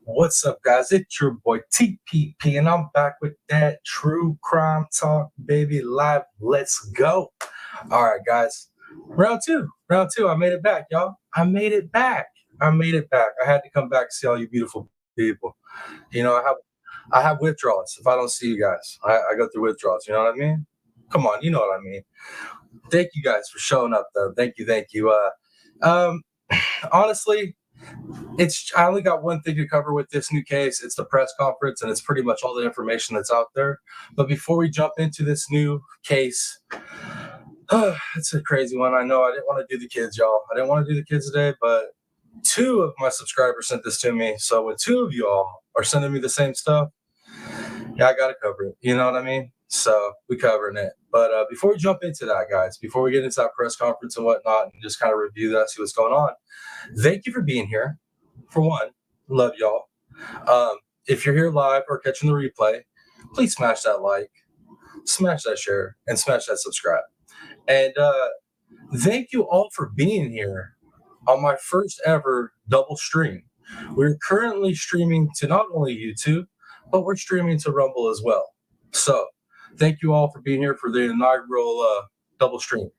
What's up, guys? It's your boy TPP, and I'm back with that true crime talk, baby. Live. Let's go. All right, guys. Round two. Round two. I made it back, y'all. I made it back. I made it back. I had to come back to see all you beautiful people. You know, I have withdrawals if I don't see you guys. I go through withdrawals. You know what I mean? Come on, you know what I mean. Thank you guys for showing up, though. Thank you, thank you. Um, honestly, I only got one thing to cover with this new case. It's the press conference, and it's pretty much all the information that's out there. But before we jump into this new case, it's a crazy one. I know I didn't want to do the kids, y'all. I didn't want to do the kids today, but two of my subscribers sent this to me. So when two of y'all are sending me the same stuff, yeah, I got to cover it. You know what I mean? So we covering it. But before we jump into that, guys, before we get into that press conference and whatnot and just kind of review that, see what's going on, thank you for being here. For one, love y'all. If you're here live or catching the replay, please smash that like, smash that share, and smash that subscribe. And thank you all for being here on my first ever double stream. We're currently streaming to not only YouTube, but we're streaming to Rumble as well. So thank you all for being here for the inaugural double stream.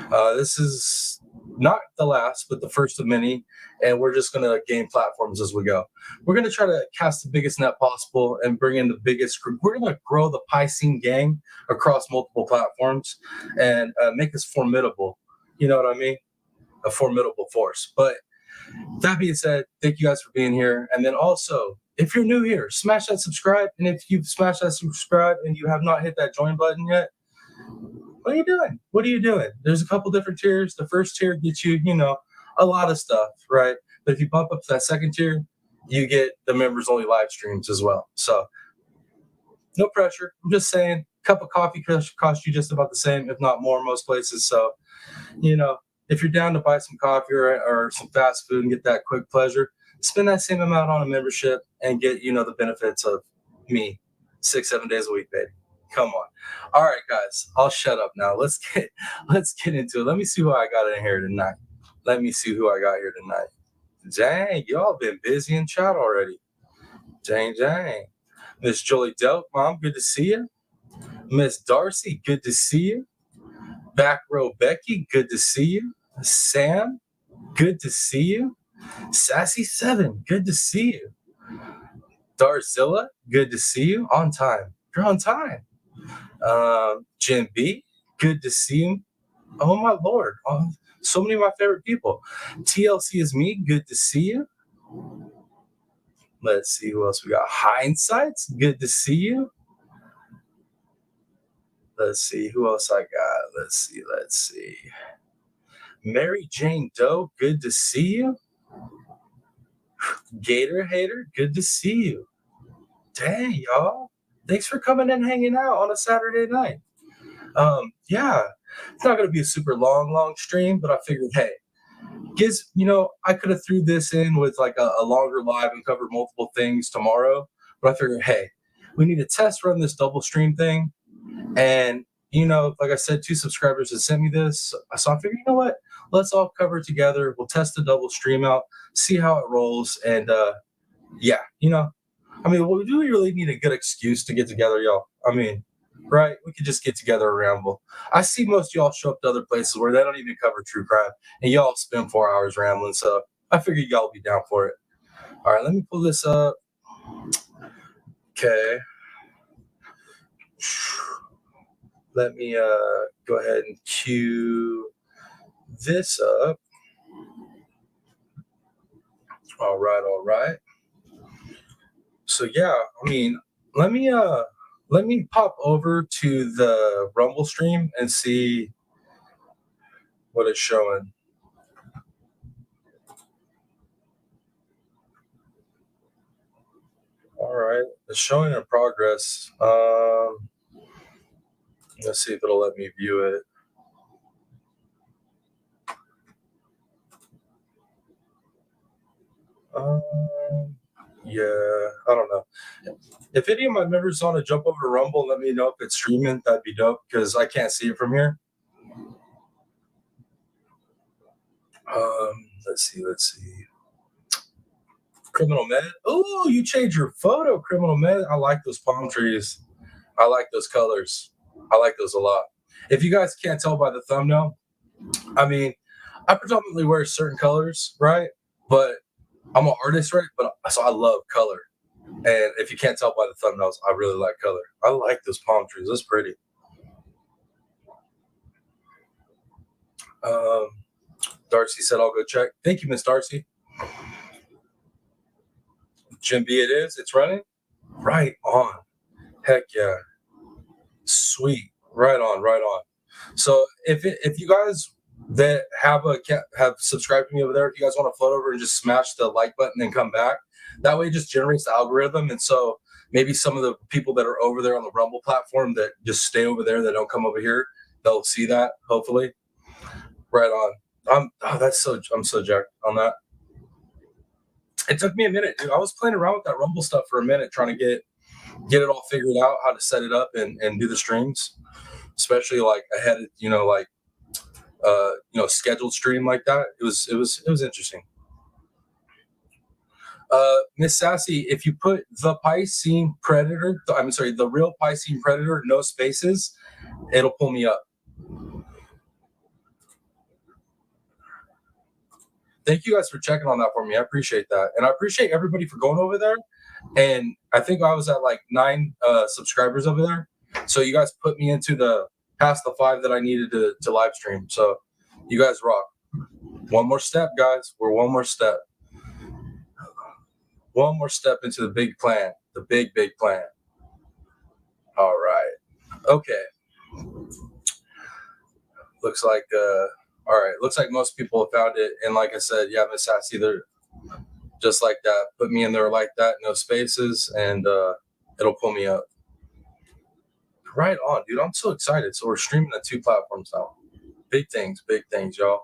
This is not the last, but the first of many, and we're just going to gain platforms as we go. We're going to try to cast the biggest net possible and bring in the biggest group. We're going to grow the Pisicne Gang across multiple platforms and make us formidable. You know what I mean? A formidable force. But that being said, thank you guys for being here. And then also, if you're new here, smash that subscribe. And if you've smashed that subscribe and you have not hit that join button yet, what are you doing? What are you doing? There's a couple different tiers. The first tier gets you, a lot of stuff, right? But if you bump up to that second tier, you get the members only live streams as well. So no pressure. I'm just saying, cup of coffee costs you just about the same, if not more, most places. So, if you're down to buy some coffee or some fast food and get that quick pleasure, spend that same amount on a membership and get, the benefits of me 6-7 days a week, baby. Come on. All right, guys, I'll shut up now. Let's get into it. Let me see who I got in here tonight. Dang, y'all been busy in chat already. Dang. Miss Jolie Delk, Mom, good to see you. Miss Darcy, good to see you. Back row Becky, good to see you. Sam, good to see you. Sassy7, good to see you. Darzilla, good to see you. On time. You're on time. Jim B, good to see you. Oh my Lord. So many of my favorite people. TLC is me, good to see you. Let's see who else we got. Hindsight's good to see you. Let's see who else I got. Let's see. Mary Jane Doe, good to see you. Gator Hater, good to see you. Dang, y'all. Thanks for coming and hanging out on a Saturday night. Yeah, it's not going to be a super long stream, but I figured, hey, I could have threw this in with like a longer live and covered multiple things tomorrow, but I figured, hey, we need to test run this double stream thing. And, like I said, 2 subscribers have sent me this. So I figured, you know what? Let's all cover it together. We'll test the double stream out, see how it rolls. And, yeah, we do really need a good excuse to get together, y'all. Right? We could just get together and ramble. I see most of y'all show up to other places where they don't even cover true crime, and y'all spend 4 hours rambling. So I figured y'all would be down for it. All right, let me pull this up. Okay. Let me go ahead and cue this up. All right. So yeah, let me pop over to the Rumble stream and see what it's showing. All right, it's showing in progress. Let's see if it'll let me view it. Yeah, I don't know. If any of my members want to jump over to Rumble and let me know if it's streaming, that'd be dope because I can't see it from here. Let's see. Criminal Med. Oh, you changed your photo, Criminal Med. I like those palm trees. I like those colors. I like those a lot. If you guys can't tell by the thumbnail, I mean, I predominantly wear certain colors, right? But I'm an artist, right? But so I love color. And if you can't tell by the thumbnails, I really like color. I like those palm trees. That's pretty. Um, Darcy said, I'll go check. Thank you, Miss Darcy. Jim B, it is. It's running. Right on. Heck yeah. Sweet. Right on. Right on. So if you guys that have subscribed to me over there, if you guys want to float over and just smash the like button and come back, that way it just generates the algorithm. And so maybe some of the people that are over there on the Rumble platform that just stay over there, that don't come over here, they'll see that hopefully. Right on. I'm so jacked on that. It took me a minute, dude. I was playing around with that Rumble stuff for a minute, trying to get it all figured out, how to set it up and do the streams, especially like ahead of scheduled stream like that. It was interesting. Miss Sassy, if you put the Piscine Predator, I'm sorry, the real Piscine Predator, no spaces, it'll pull me up. Thank you guys for checking on that for me. I appreciate that. And I appreciate everybody for going over there. And I think I was at like 9 subscribers over there. So you guys put me into the past the 5 that I needed to live stream. So you guys rock. One more step, guys. We're one more step. One more step into the big plan. The big, big plan. All right. Okay. Looks like all right. Looks like most people have found it. And like I said, yeah, Miss Sassy, they're just like that. Put me in there like that, no spaces, and it'll pull me up. Right on, dude. I'm so excited. So we're streaming the 2 platforms now. Big things, y'all.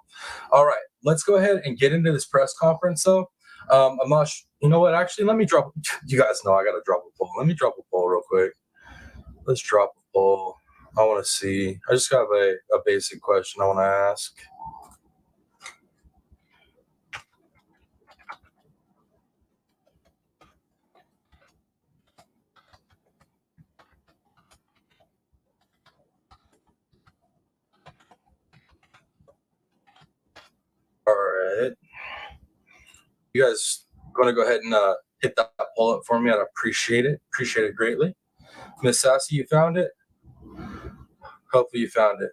All right, let's go ahead and get into this press conference, though. I'm not. You know what? Actually, let me drop. You guys know I gotta drop a poll. Let me drop a poll real quick. Let's drop a poll. I want to see. I just got a basic question I want to ask. All right. You guys going to go ahead and hit that poll up for me? I'd appreciate it. Appreciate it greatly. Miss Sassy, you found it? Hopefully you found it.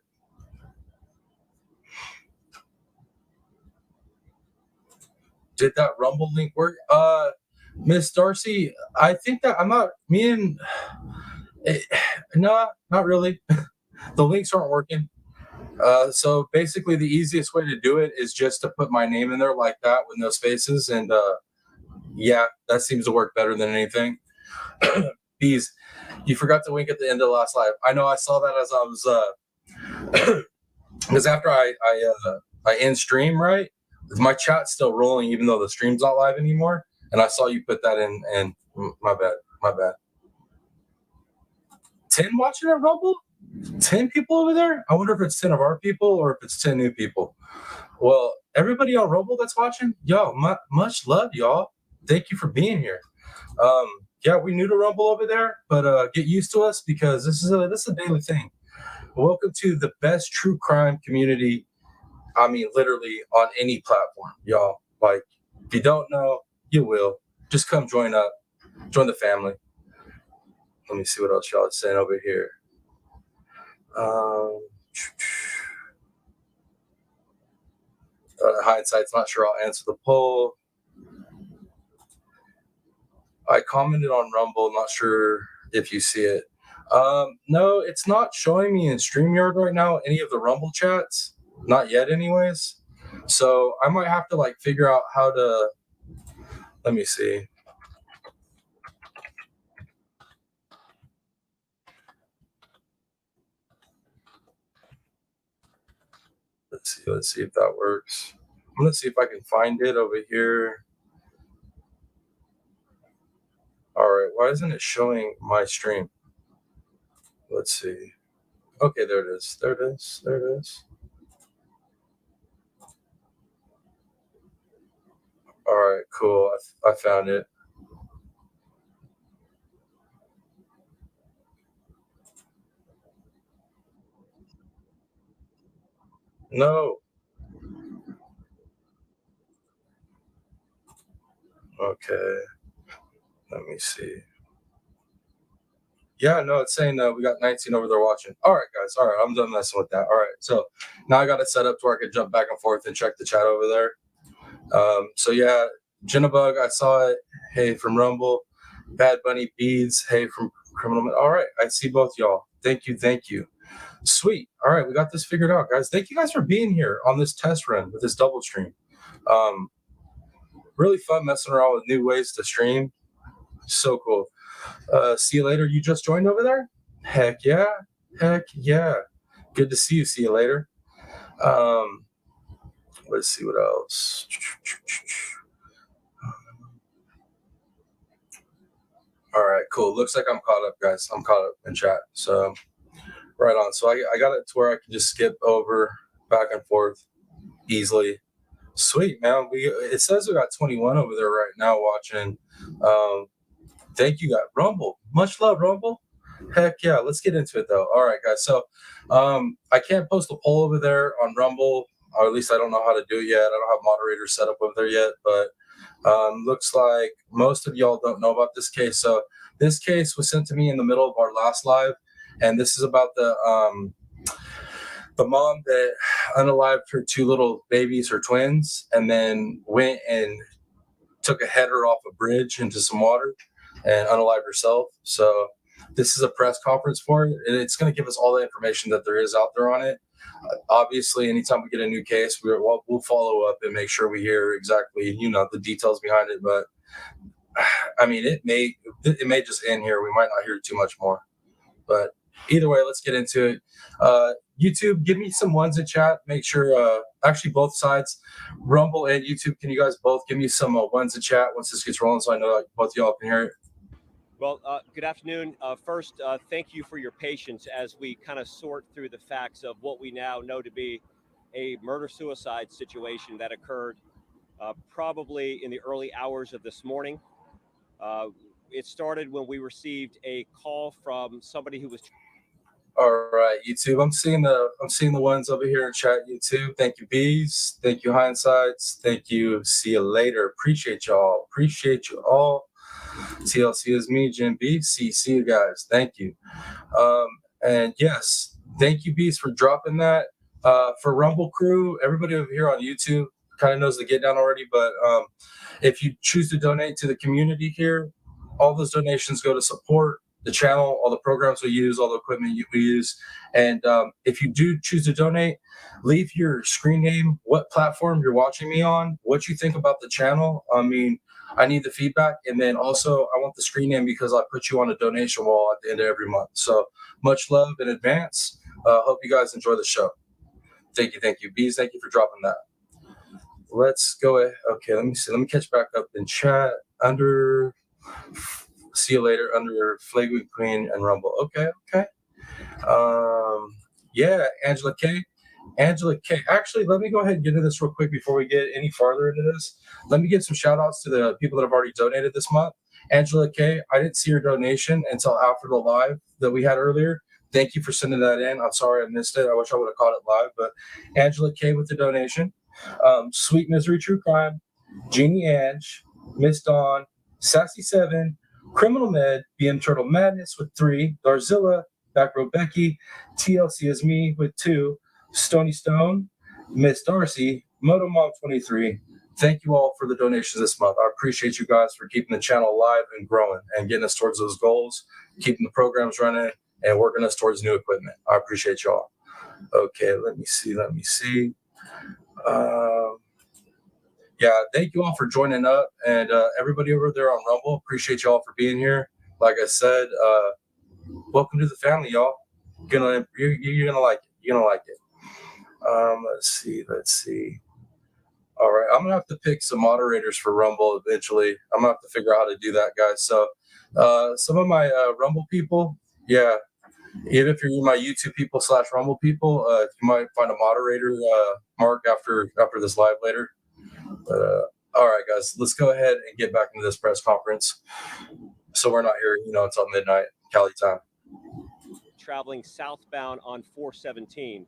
Did that Rumble link work? Miss Darcy, I think that I'm not, me and, no, not really. The links aren't working. So basically, the easiest way to do it is just to put my name in there like that with no spaces. And yeah, that seems to work better than anything. Bees, you forgot to wink at the end of the last live. I know I saw that as I was, because after I end stream, right? My chat's still rolling, even though the stream's not live anymore. And I saw you put that in, and my bad. 10 watching at Rumble? 10 people over there? I wonder if it's 10 of our people or if it's 10 new people. Well, everybody on Rumble that's watching, yo, much love, y'all. Thank you for being here. Yeah, we new to Rumble over there, but get used to us because this is a daily thing. Welcome to the best true crime community. I mean, literally on any platform, y'all. Like, if you don't know, you will. Just come join up, join the family. Let me see what else y'all are saying over here. Hindsight's not sure I'll answer the poll. I commented on Rumble, not sure if you see it. No, it's not showing me in StreamYard right now, any of the Rumble chats. Not yet, anyways. So I might have to like figure out how to. Let me see. Let's see if that works. I'm gonna see if I can find it over here. All right, why isn't it showing my stream? Let's see. Okay, there it is. There it is. There it is. All right, cool. I found it. No. Okay. Let me see. Yeah, no, it's saying we got 19 over there watching. All right, guys. All right, I'm done messing with that. All right, so now I got it set up to where I can jump back and forth and check the chat over there. So yeah, Jinnabug, I saw it. Hey, from Rumble. Bad Bunny Beads. Hey, from Criminal. All right, I see both y'all. Thank you, thank you. Sweet. All right, we got this figured out, guys. Thank you guys for being here on this test run with this double stream. Um, really fun messing around with new ways to stream. So cool. See you later. You just joined over there? Heck yeah. Heck yeah. Good to see you. See you later. Let's see what else. All right, cool. Looks like I'm caught up, guys. I'm caught up in chat. So right on. So I got it to where I can just skip over back and forth easily. Sweet, man. It says we got 21 over there right now watching. Thank you, guys. Rumble. Much love, Rumble. Heck yeah. Let's get into it though. All right, guys. So I can't post a poll over there on Rumble, or at least I don't know how to do it yet. I don't have moderators set up over there yet, but looks like most of y'all don't know about this case. So this case was sent to me in the middle of our last live, and this is about the mom that unalived her two little babies, her twins, and then went and took a header off a bridge into some water and unalived herself. So this is a press conference for it, and it's going to give us all the information that there is out there on it. Obviously, anytime we get a new case, we'll follow up and make sure we hear exactly, the details behind it. But I mean, it may just end here. We might not hear too much more. But either way, let's get into it. YouTube, give me some ones in chat. Make sure, actually, both sides, Rumble and YouTube, can you guys both give me some ones in chat once this gets rolling, so I know both of y'all can hear it? Well, good afternoon. First, thank you for your patience as we kind of sort through the facts of what we now know to be a murder-suicide situation that occurred probably in the early hours of this morning. It started when we received a call from somebody who was. All right, YouTube. I'm seeing the ones over here in chat. YouTube. Thank you, Bees. Thank you, Hindsights. Thank you. See you later. Appreciate y'all. Appreciate you all. TLC is me, Jim B. See you guys. Thank you. And yes, thank you, Bees, for dropping that. For Rumble Crew, everybody over here on YouTube kind of knows the get down already, but if you choose to donate to the community here, all those donations go to support the channel, all the programs we use, all the equipment we use. And if you do choose to donate, leave your screen name, what platform you're watching me on, what you think about the channel. I mean, I need the feedback. And then also I want the screen name because I put you on a donation wall at the end of every month. So much love in advance. Hope you guys enjoy the show. Thank you. Thank you. Bees, thank you for dropping that. Let's go ahead. Okay, let me see. Let me catch back up in chat under see you later under Flagrant Queen and Rumble. Okay. Yeah, Angela K. Actually, let me go ahead and get into this real quick before we get any farther into this. Let me give some shout outs to the people that have already donated this month. Angela K, I didn't see your donation until after the live that we had earlier. Thank you for sending that in. I'm sorry I missed it. I wish I would have caught it live, but Angela K with the donation. Sweet Misery True Crime, Jeannie Ange, Miss Dawn, Sassy7, Criminal Med, BM Turtle Madness with 3, Darzilla, Back Row Becky, TLC is me with 2, Stony Stone, Miss Darcy, Moto Mom 23. Thank you all for the donations this month. I appreciate you guys for keeping the channel alive and growing and getting us towards those goals, keeping the programs running, and working us towards new equipment. I appreciate y'all. Okay, let me see. Yeah, thank you all for joining up, and everybody over there on Rumble, appreciate y'all for being here. Like I said, welcome to the family, y'all. You're gonna like it. You're gonna like it. Let's see. All right, I'm gonna have to pick some moderators for Rumble eventually. I'm gonna have to figure out how to do that, guys. So, some of my Rumble people, yeah. Even if you're my YouTube people / Rumble people, you might find a moderator mark after this live later. All right, guys, let's go ahead and get back into this press conference. So we're not here, until midnight, Cali time. Traveling southbound on 417.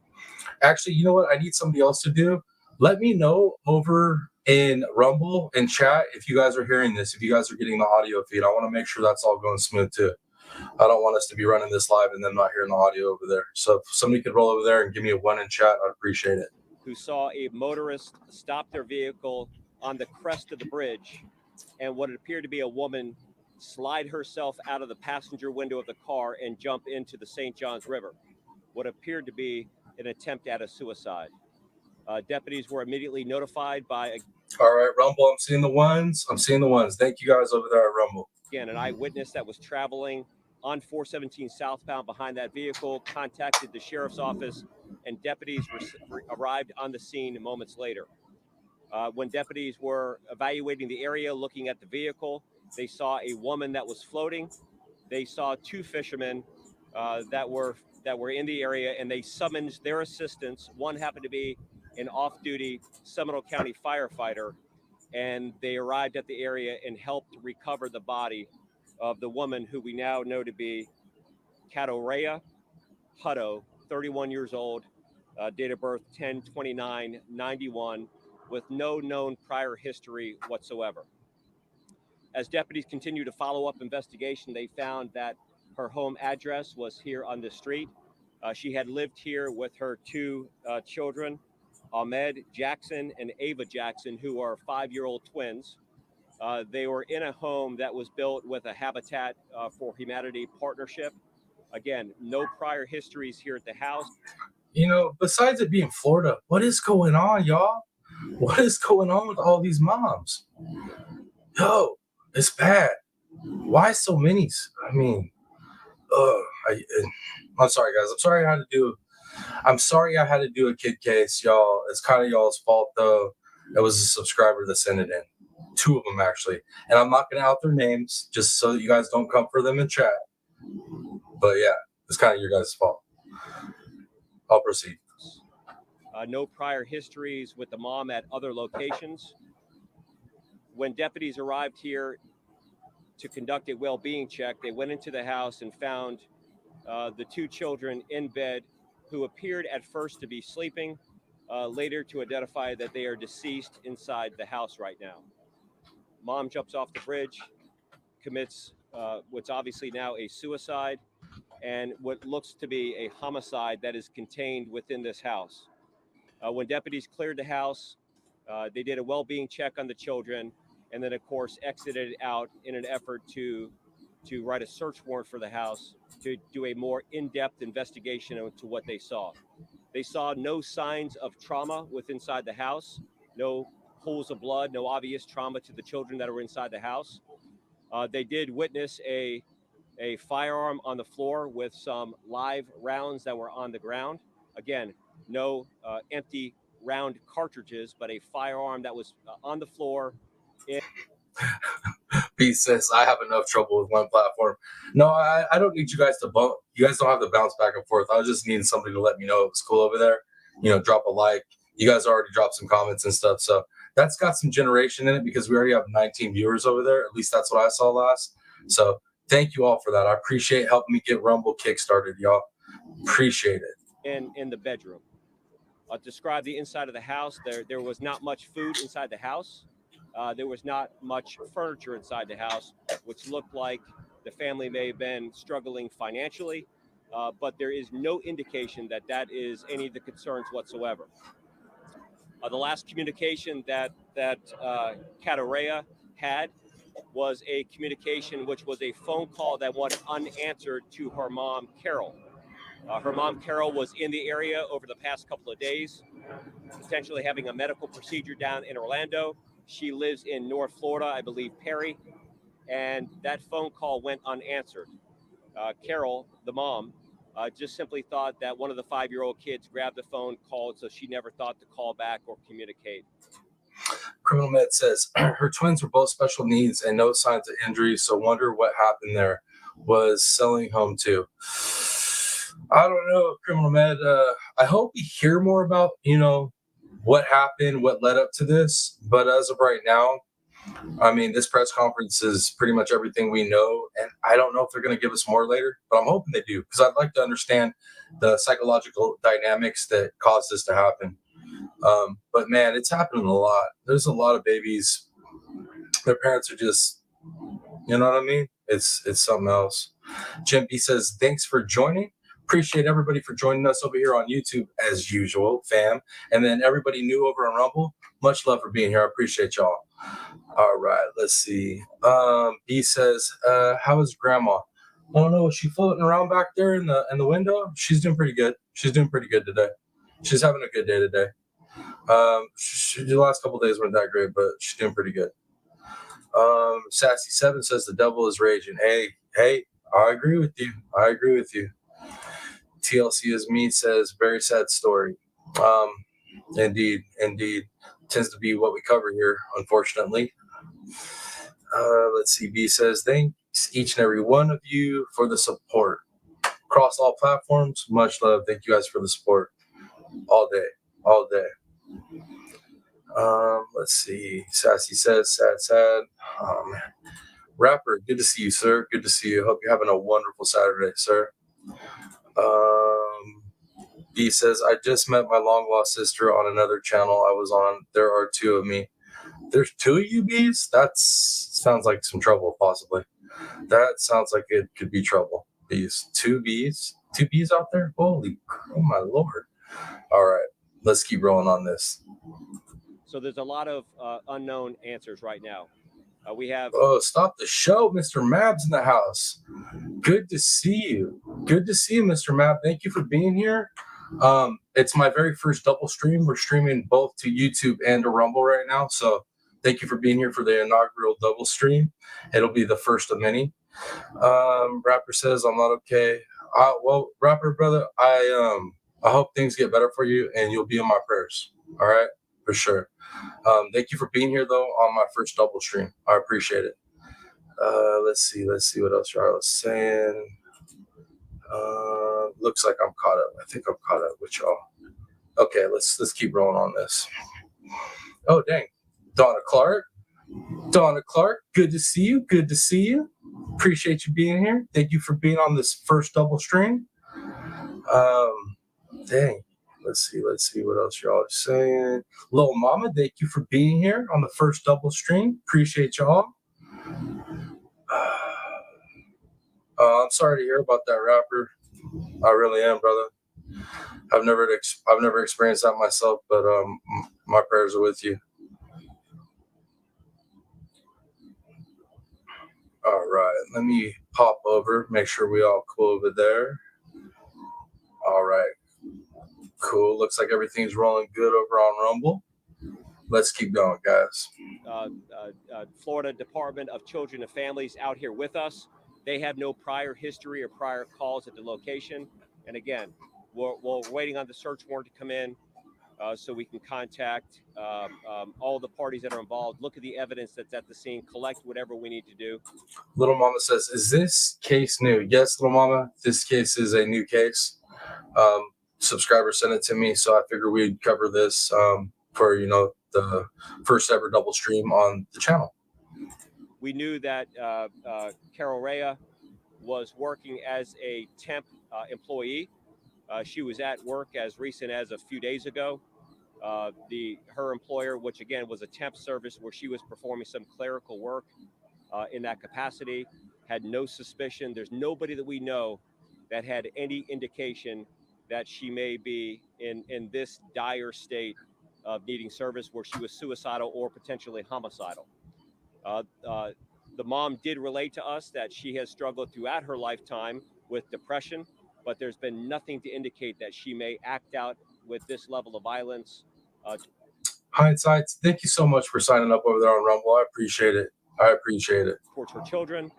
Actually, you know what? I need somebody else to do. Let me know over in Rumble and chat if you guys are hearing this, if you guys are getting the audio feed. I want to make sure that's all going smooth too. I don't want us to be running this live and then not hearing the audio over there. So if somebody could roll over there and give me a 1 in chat, I'd appreciate it. Who saw a motorist stop their vehicle on the crest of the bridge, and what appeared to be a woman slide herself out of the passenger window of the car and jump into the St. Johns River. What appeared to be an attempt at a suicide. Deputies were immediately notified by. All right, Rumble, I'm seeing the ones. Thank you guys over there at Rumble. Again, an eyewitness that was traveling on 417 southbound behind that vehicle contacted the sheriff's office, and deputies arrived on the scene moments later. When deputies were evaluating the area, looking at the vehicle, they saw a woman that was floating. They saw 2 fishermen that were in the area, and they summoned their assistance. One happened to be an off-duty Seminole County firefighter, and they arrived at the area and helped recover the body of the woman who we now know to be Katorea Hutto, 31 years old, date of birth 10/29/91, with no known prior history whatsoever. As deputies continue to follow up investigation, they found that her home address was here on the street. She had lived here with her 2 children, Ahmed Jackson and Ava Jackson, who are 5-year-old twins. They were in a home that was built with a Habitat for Humanity partnership. Again, no prior histories here at the house. Besides it being Florida, what is going on, y'all? What is going on with all these moms? Yo, it's bad. Why so many? I mean, I'm sorry, guys. I'm sorry I had to do a kid case, y'all. It's kind of y'all's fault, though. It was a subscriber that sent it in. 2 of them, actually. And I'm not going to out their names just so that you guys don't come for them in chat. But yeah, it's kind of your guys' fault. I'll proceed. No prior histories with the mom at other locations. When deputies arrived here to conduct a well-being check, they went into the house and found the 2 children in bed who appeared at first to be sleeping, later to identify that they are deceased inside the house right now. Mom jumps off the bridge, commits what's obviously now a suicide, and what looks to be a homicide that is contained within this house. When deputies cleared the house, they did a well-being check on the children, and then, of course, exited out in an effort to write a search warrant for the house to do a more in-depth investigation into what they saw. They saw no signs of trauma inside the house, no pools of blood, no obvious trauma to the children that were inside the house. They did witness a firearm on the floor with some live rounds that were on the ground. Again, no empty round cartridges, but a firearm that was on the floor. Pete says, I have enough trouble with one platform. No, I don't need you guys to bump. You guys don't have to bounce back and forth. I was just needing somebody to let me know it was cool over there. Drop a like. You guys already dropped some comments and stuff. So that's got some generation in it because we already have 19 viewers over there. At least that's what I saw last. So thank you all for that. I appreciate helping me get Rumble kickstarted, y'all. Appreciate it. In the bedroom. I'll describe the inside of the house. There was not much food inside the house. There was not much furniture inside the house, which looked like the family may have been struggling financially, but there is no indication that is any of the concerns whatsoever. The last communication that Katorea had was a communication which was a phone call that went unanswered to her mom, Carol. Her mom, Carol, was in the area over the past couple of days, potentially having a medical procedure down in Orlando. She lives in North Florida, I believe Perry, and that phone call went unanswered. Carol, the mom, just simply thought that one of the 5-year-old kids grabbed the phone, called, so she never thought to call back or communicate. Criminal Med says her twins were both special needs and no signs of injury, so wonder what happened there. Was selling home too. I don't know, Criminal Med. I hope we hear more about, what happened, what led up to this. But as of right now, I mean, this press conference is pretty much everything we know, and I don't know if they're going to give us more later, but I'm hoping they do because I'd like to understand the psychological dynamics that caused this to happen. But man, it's happening a lot. There's a lot of babies. Their parents are just, you know what I mean? It's something else. Jim B says, thanks for joining. Appreciate everybody for joining us over here on YouTube as usual, fam. And then everybody new over on Rumble, much love for being here. I appreciate y'all. All right, let's see. B says, how is grandma? I don't know. Is she floating around back there in the window? She's doing pretty good. She's doing pretty good today. She's having a good day today. The last couple of days weren't that great, but she's doing pretty good. Sassy7 says the devil is raging. Hey, I agree with you. TLC is me says very sad story. Indeed. Tends to be what we cover here, unfortunately. Let's see. B says, thanks each and every one of you for the support. Across all platforms, much love. Thank you guys for the support. All day. Let's see. Sassy says, sad. Rapper, good to see you, sir. Good to see you. Hope you're having a wonderful Saturday, sir. B says, I just met my long lost sister on another channel I was on. There are two of me. There's two of you, B's? That sounds like some trouble, possibly. That sounds like it could be trouble. B's. Two B's out there? Holy, oh my Lord. All right, let's keep rolling on this. So there's a lot of unknown answers right now. We have. Oh, stop the show. Mr. Mab's in the house. Good to see you. Mr. Mab. Thank you for being here. It's my very first double stream. We're streaming both to YouTube and to Rumble right now. So thank you for being here for the inaugural double stream. It'll be the first of many. Rapper says, I'm not okay. Well, Rapper brother, I hope things get better for you and you'll be in my prayers. All right, for sure. Thank you for being here though on my first double stream. I appreciate it. Let's see what else y'all was saying. Looks like I'm caught up. I think I'm caught up with y'all. Okay, let's keep rolling on this. Oh dang, Donna Clark, good to see you. Appreciate you being here. Thank you for being on this first double stream. Dang. Let's see what else y'all are saying. Lil Mama, thank you for being here on the first double stream. Appreciate y'all. I'm sorry to hear about that, Rapper. I really am, brother. I've never experienced that myself, but my prayers are with you. All right, let me pop over, make sure we all cool over there. All right, cool. Looks like everything's rolling good over on Rumble. Let's keep going, guys. Florida Department of Children and Families out here with us. They have no prior history or prior calls at the location. And again, we're waiting on the search warrant to come in so we can contact all the parties that are involved, look at the evidence that's at the scene, collect whatever we need to do. Little Mama says, is this case new? Yes, Little Mama, this case is a new case. Subscriber sent it to me, so I figured we'd cover this for, the first ever double stream on the channel. We knew that Carol Rea was working as a temp employee. She was at work as recent as a few days ago. Her employer, which again was a temp service where she was performing some clerical work in that capacity, had no suspicion. There's nobody that we know that had any indication that she may be in this dire state of needing service where she was suicidal or potentially homicidal. The mom did relate to us that she has struggled throughout her lifetime with depression, but there's been nothing to indicate that she may act out with this level of violence. Hindsight, thank you so much for signing up over there on Rumble. I appreciate it. Towards her children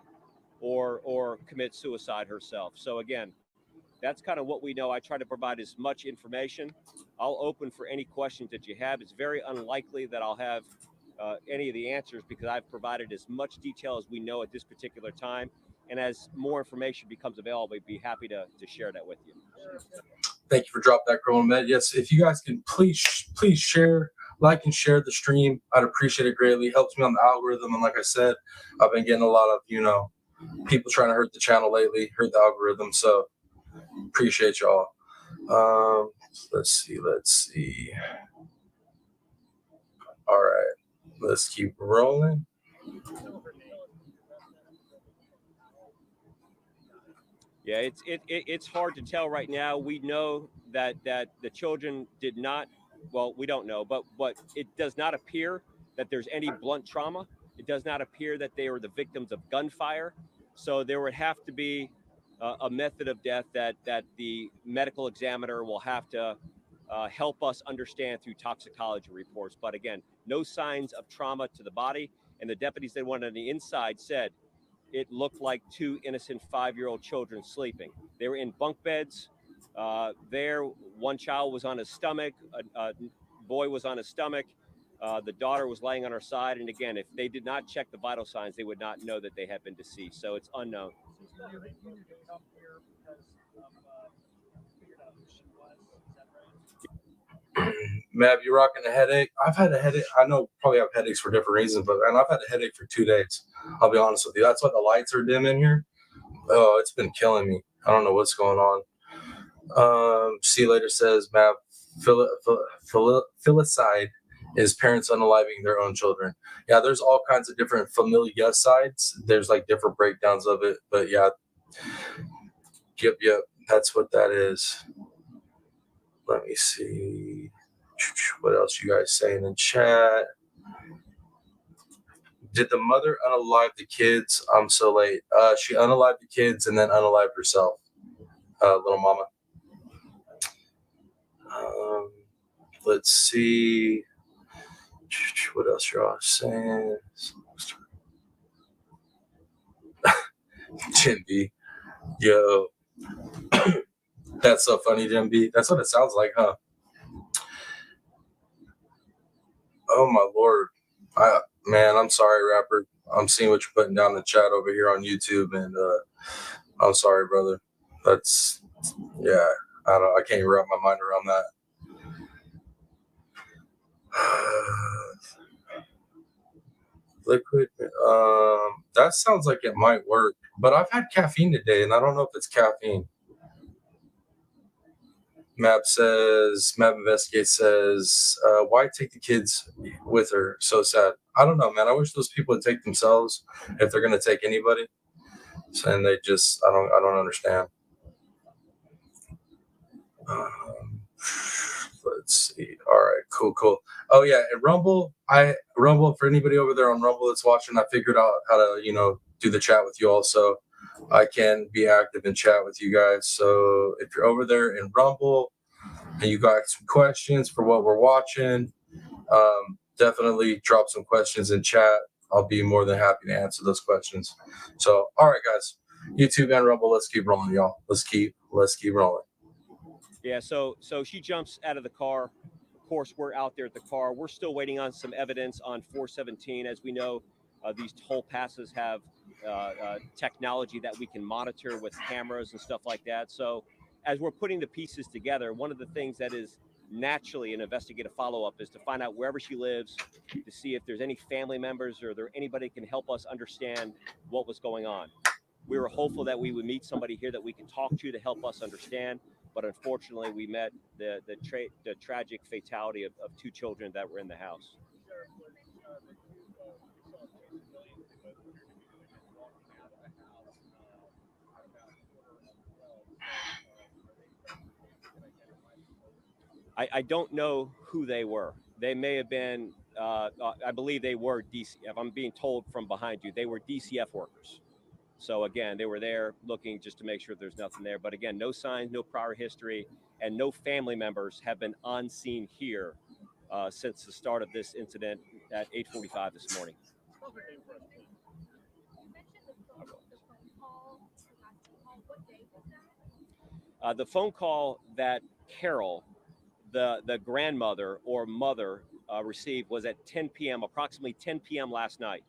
or commit suicide herself. So again, that's kind of what we know. I try to provide as much information. I'll open for any questions that you have. It's very unlikely that I'll have any of the answers because I've provided as much detail as we know at this particular time. And as more information becomes available, we'd be happy to share that with you. Thank you for dropping that, Colonel Med. Yes, if you guys can please share like and share the stream. I'd appreciate it greatly. It helps me on the algorithm. And like I said, I've been getting a lot of, people trying to hurt the channel lately, hurt the algorithm. So appreciate y'all. Let's see. All right, let's keep rolling. Yeah, it's hard to tell right now. We know that the children did not. Well, we don't know, but it does not appear that there's any blunt trauma. It does not appear that they were the victims of gunfire. So there would have to be a method of death that the medical examiner will have to help us understand through toxicology reports. But again, no signs of trauma to the body. And the deputies that went on the inside said it looked like two innocent 5-year-old children sleeping. They were in bunk beds. One child was on his stomach. A boy was on his stomach. The daughter was laying on her side. And again, if they did not check the vital signs, they would not know that they had been deceased. So it's unknown. Mav, you rocking a headache? I've had a headache. I know probably have headaches for different reasons, but I've had a headache for 2 days. I'll be honest with you. That's why the lights are dim in here. Oh, it's been killing me. I don't know what's going on. See you later says Mav, filicide is parents unaliving their own children. Yeah, there's all kinds of different familicides. There's like different breakdowns of it, but yeah. Yep. That's what that is. Let me see. What else you guys saying in chat? Did the mother unalive the kids? I'm so late. She unalived the kids and then unalived herself. Little mama. Let's see. What else y'all saying? Jim B. Yo. That's so funny, Jim B. That's what it sounds like, huh? Oh my Lord. Man, I'm sorry, rapper. I'm seeing what you're putting down in the chat over here on YouTube, and I'm sorry, brother. That's I can't wrap my mind around that. Liquid. That sounds like it might work, but I've had caffeine today, and I don't know if it's caffeine. Map Investigate says, why take the kids with her? So sad. I don't know, man. I wish those people would take themselves if they're going to take anybody. And they just, I don't understand. Let's see. All right, cool. Oh yeah, and Rumble, for anybody over there on Rumble that's watching, I figured out how to, do the chat with you all, so I can be active and chat with you guys. So if you're over there in Rumble and you got some questions for what we're watching, definitely drop some questions in chat. I'll be more than happy to answer those questions. So, all right, guys, YouTube and Rumble, let's keep rolling, y'all. Let's keep rolling. Yeah, so she jumps out of the car. Of course, we're out there at the car. We're still waiting on some evidence on 417. As we know, these toll passes have technology that we can monitor with cameras and stuff like that. So as we're putting the pieces together, one of the things that is naturally an investigative follow-up is to find out wherever she lives, to see if there's any family members or there anybody can help us understand what was going on. We were hopeful that we would meet somebody here that we could talk to help us understand. But unfortunately, we met the tragic fatality of 2 children that were in the house. I don't know who they were. They may have been, I believe they were DC. If I'm being told from behind you, they were DCF workers. So again, they were there looking just to make sure there's nothing there. But again, no signs, no prior history, and no family members have been on scene here since the start of this incident at 8:45 this morning. The phone call that Carol, the grandmother or mother, received was at 10 p.m., approximately 10 p.m. last night.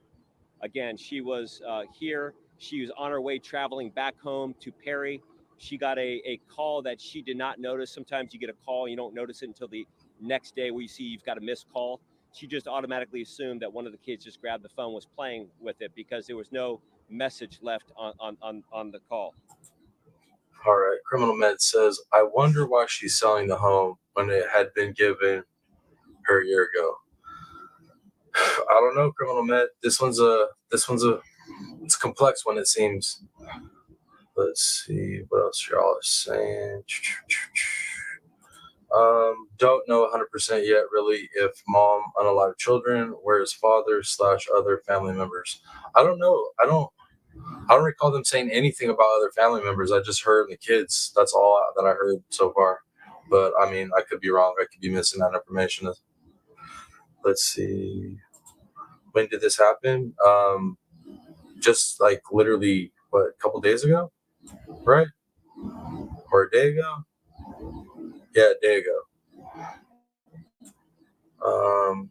Again, she was here. She was on her way traveling back home to Perry. She got a call that she did not notice. Sometimes you get a call and you don't notice it until the next day where you see you've got a missed call, she just automatically assumed that one of the kids just grabbed the phone, was playing with it, because there was no message left on the call. All right. Criminal Med says, I wonder why she's selling the home when it had been given her a year ago. I don't know, Criminal Med. This one's it's a complex one, it seems. Let's see what else y'all are saying. Don't know 100% yet, really, if mom unalived children, whereas father / other family members. I don't know. I don't recall them saying anything about other family members. I just heard the kids. That's all that I heard so far. But I mean, I could be wrong. I could be missing that information. Let's see. When did this happen? Just like literally, what, a couple days ago? Right? Or a day ago? Yeah, a day ago.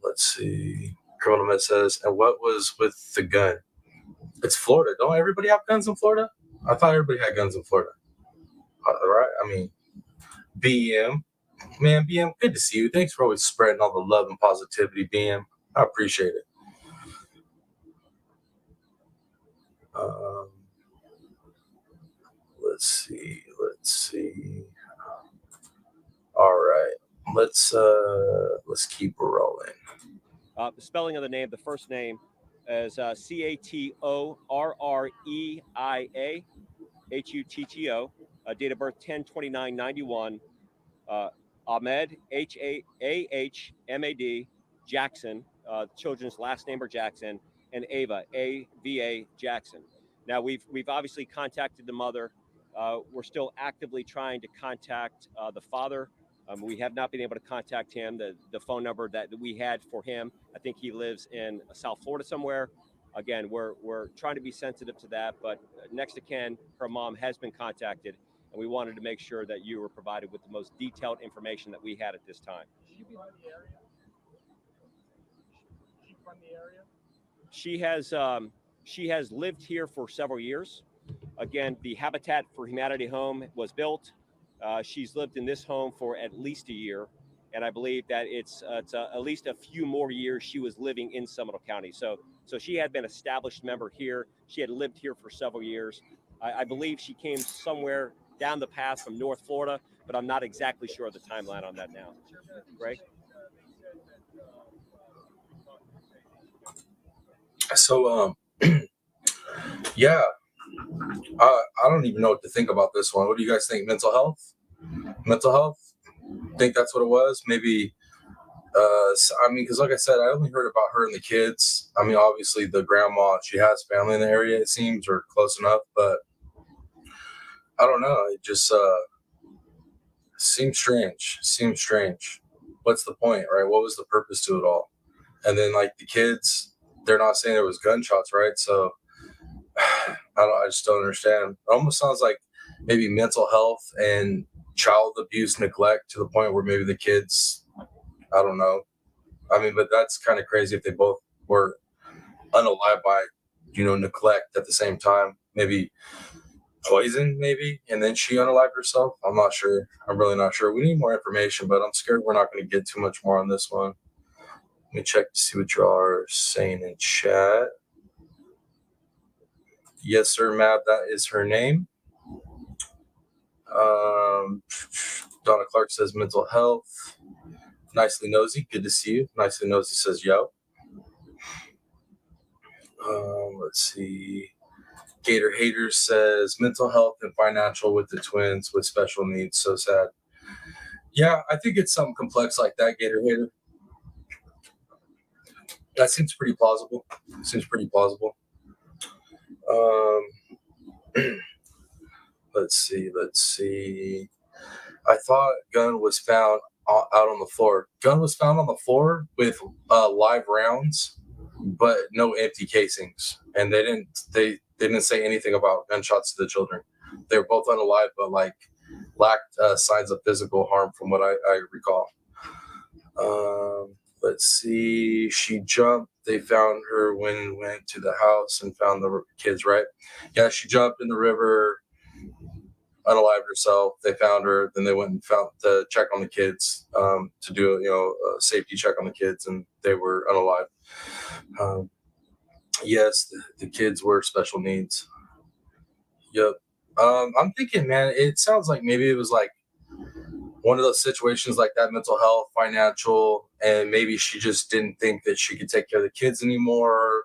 Let's see. Criminal Med says, and what was with the gun? It's Florida. Don't everybody have guns in Florida? I thought everybody had guns in Florida. All right. I mean, BM. Man, BM, good to see you. Thanks for always spreading all the love and positivity, BM. I appreciate it. Let's see. All right. Let's keep rolling. The spelling of the name, the first name is Catorreia Hutto. Date of birth 10/29/91. Ahmed, Ahmad Jackson. Children's last name are Jackson, and Ava, Ava Jackson. Now we've obviously contacted the mother. We're still actively trying to contact the father. We have not been able to contact him. The phone number that we had for him, I think he lives in South Florida somewhere. Again, we're trying to be sensitive to that, but next to Ken, her mom has been contacted, and we wanted to make sure that you were provided with the most detailed information that we had at this time. Is she behind the area? Is she from the area? She has lived here for several years. Again, the Habitat for Humanity home was built. She's lived in this home for at least a year, and I believe that it's at least a few more years she was living in Seminole County. So she had been an established member here. She had lived here for several years. I believe she came somewhere down the path from North Florida, but I'm not exactly sure of the timeline on that now. Greg? So, yeah, I don't even know what to think about this one. What do you guys think? Mental health? Think that's what it was? Maybe, I mean, because like I said, I only heard about her and the kids. I mean, obviously the grandma, she has family in the area, it seems, or close enough, but I don't know. It just seems strange. What's the point, right? What was the purpose to it all? And then, like, the kids, they're not saying there was gunshots, right? So I just don't understand. It almost sounds like maybe mental health and child abuse, neglect, to the point where maybe the kids, I don't know. I mean, but that's kind of crazy if they both were unalived by, neglect at the same time. Maybe poison, maybe, and then she unalived herself. I'm not sure. I'm really not sure. We need more information, but I'm scared we're not going to get too much more on this one. Let me check to see what y'all are saying in chat. Yes, sir, Mab, that is her name. Donna Clark says mental health. Nicely Nosy, good to see you. Nicely Nosy says yo. Let's see. Gator Hater says mental health and financial with the twins with special needs. So sad. Yeah, I think it's something complex like that, Gator Hater. That seems pretty plausible. Let's see. I thought gun was found out on the floor. Gun was found on the floor with live rounds, but no empty casings. And they didn't say anything about gunshots to the children. They were both unalive, but like lacked signs of physical harm, from what I recall. Let's see. She jumped. They found her when we went to the house and found the kids, right? Yeah, she jumped in the river. unalived herself. They found her. Then they went and found to check on the kids, to do a safety check on the kids, and they were unalived. Yes, the kids were special needs. Yep. I'm thinking, man, it sounds like maybe it was like one of those situations like that, mental health, financial, and maybe she just didn't think that she could take care of the kids anymore,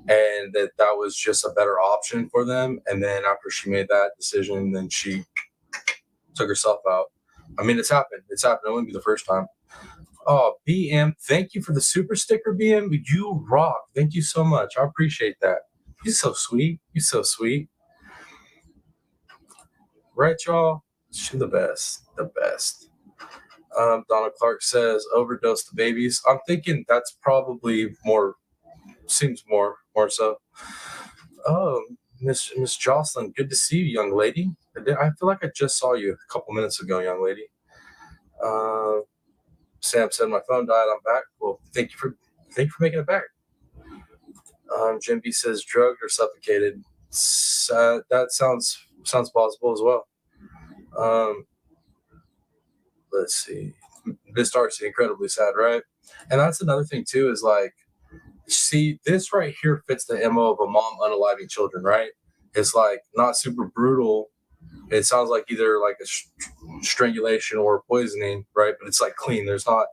and that was just a better option for them. And then after she made that decision, then she took herself out. I mean, it's happened. It's happened. It wouldn't be the first time. Oh, BM, thank you for the super sticker, BM. You rock. Thank you so much. I appreciate that. You're so sweet. You're so sweet. Right, y'all? She's the best. The best. Donna Clark says overdose the babies. I'm thinking that's probably more, seems more so. Oh, Miss Jocelyn, good to see you, young lady. I feel like I just saw you a couple minutes ago, young lady. Sam said my phone died. I'm back. Well, thank you for making it back. Jim B says drugged or suffocated. That sounds plausible as well. Let's see. Miss Darcy, incredibly sad, right? And that's another thing too, is like, see, this right here fits the MO of a mom unaliving children, right? It's like not super brutal. It sounds like either like a strangulation or poisoning, right? But it's like clean. It's not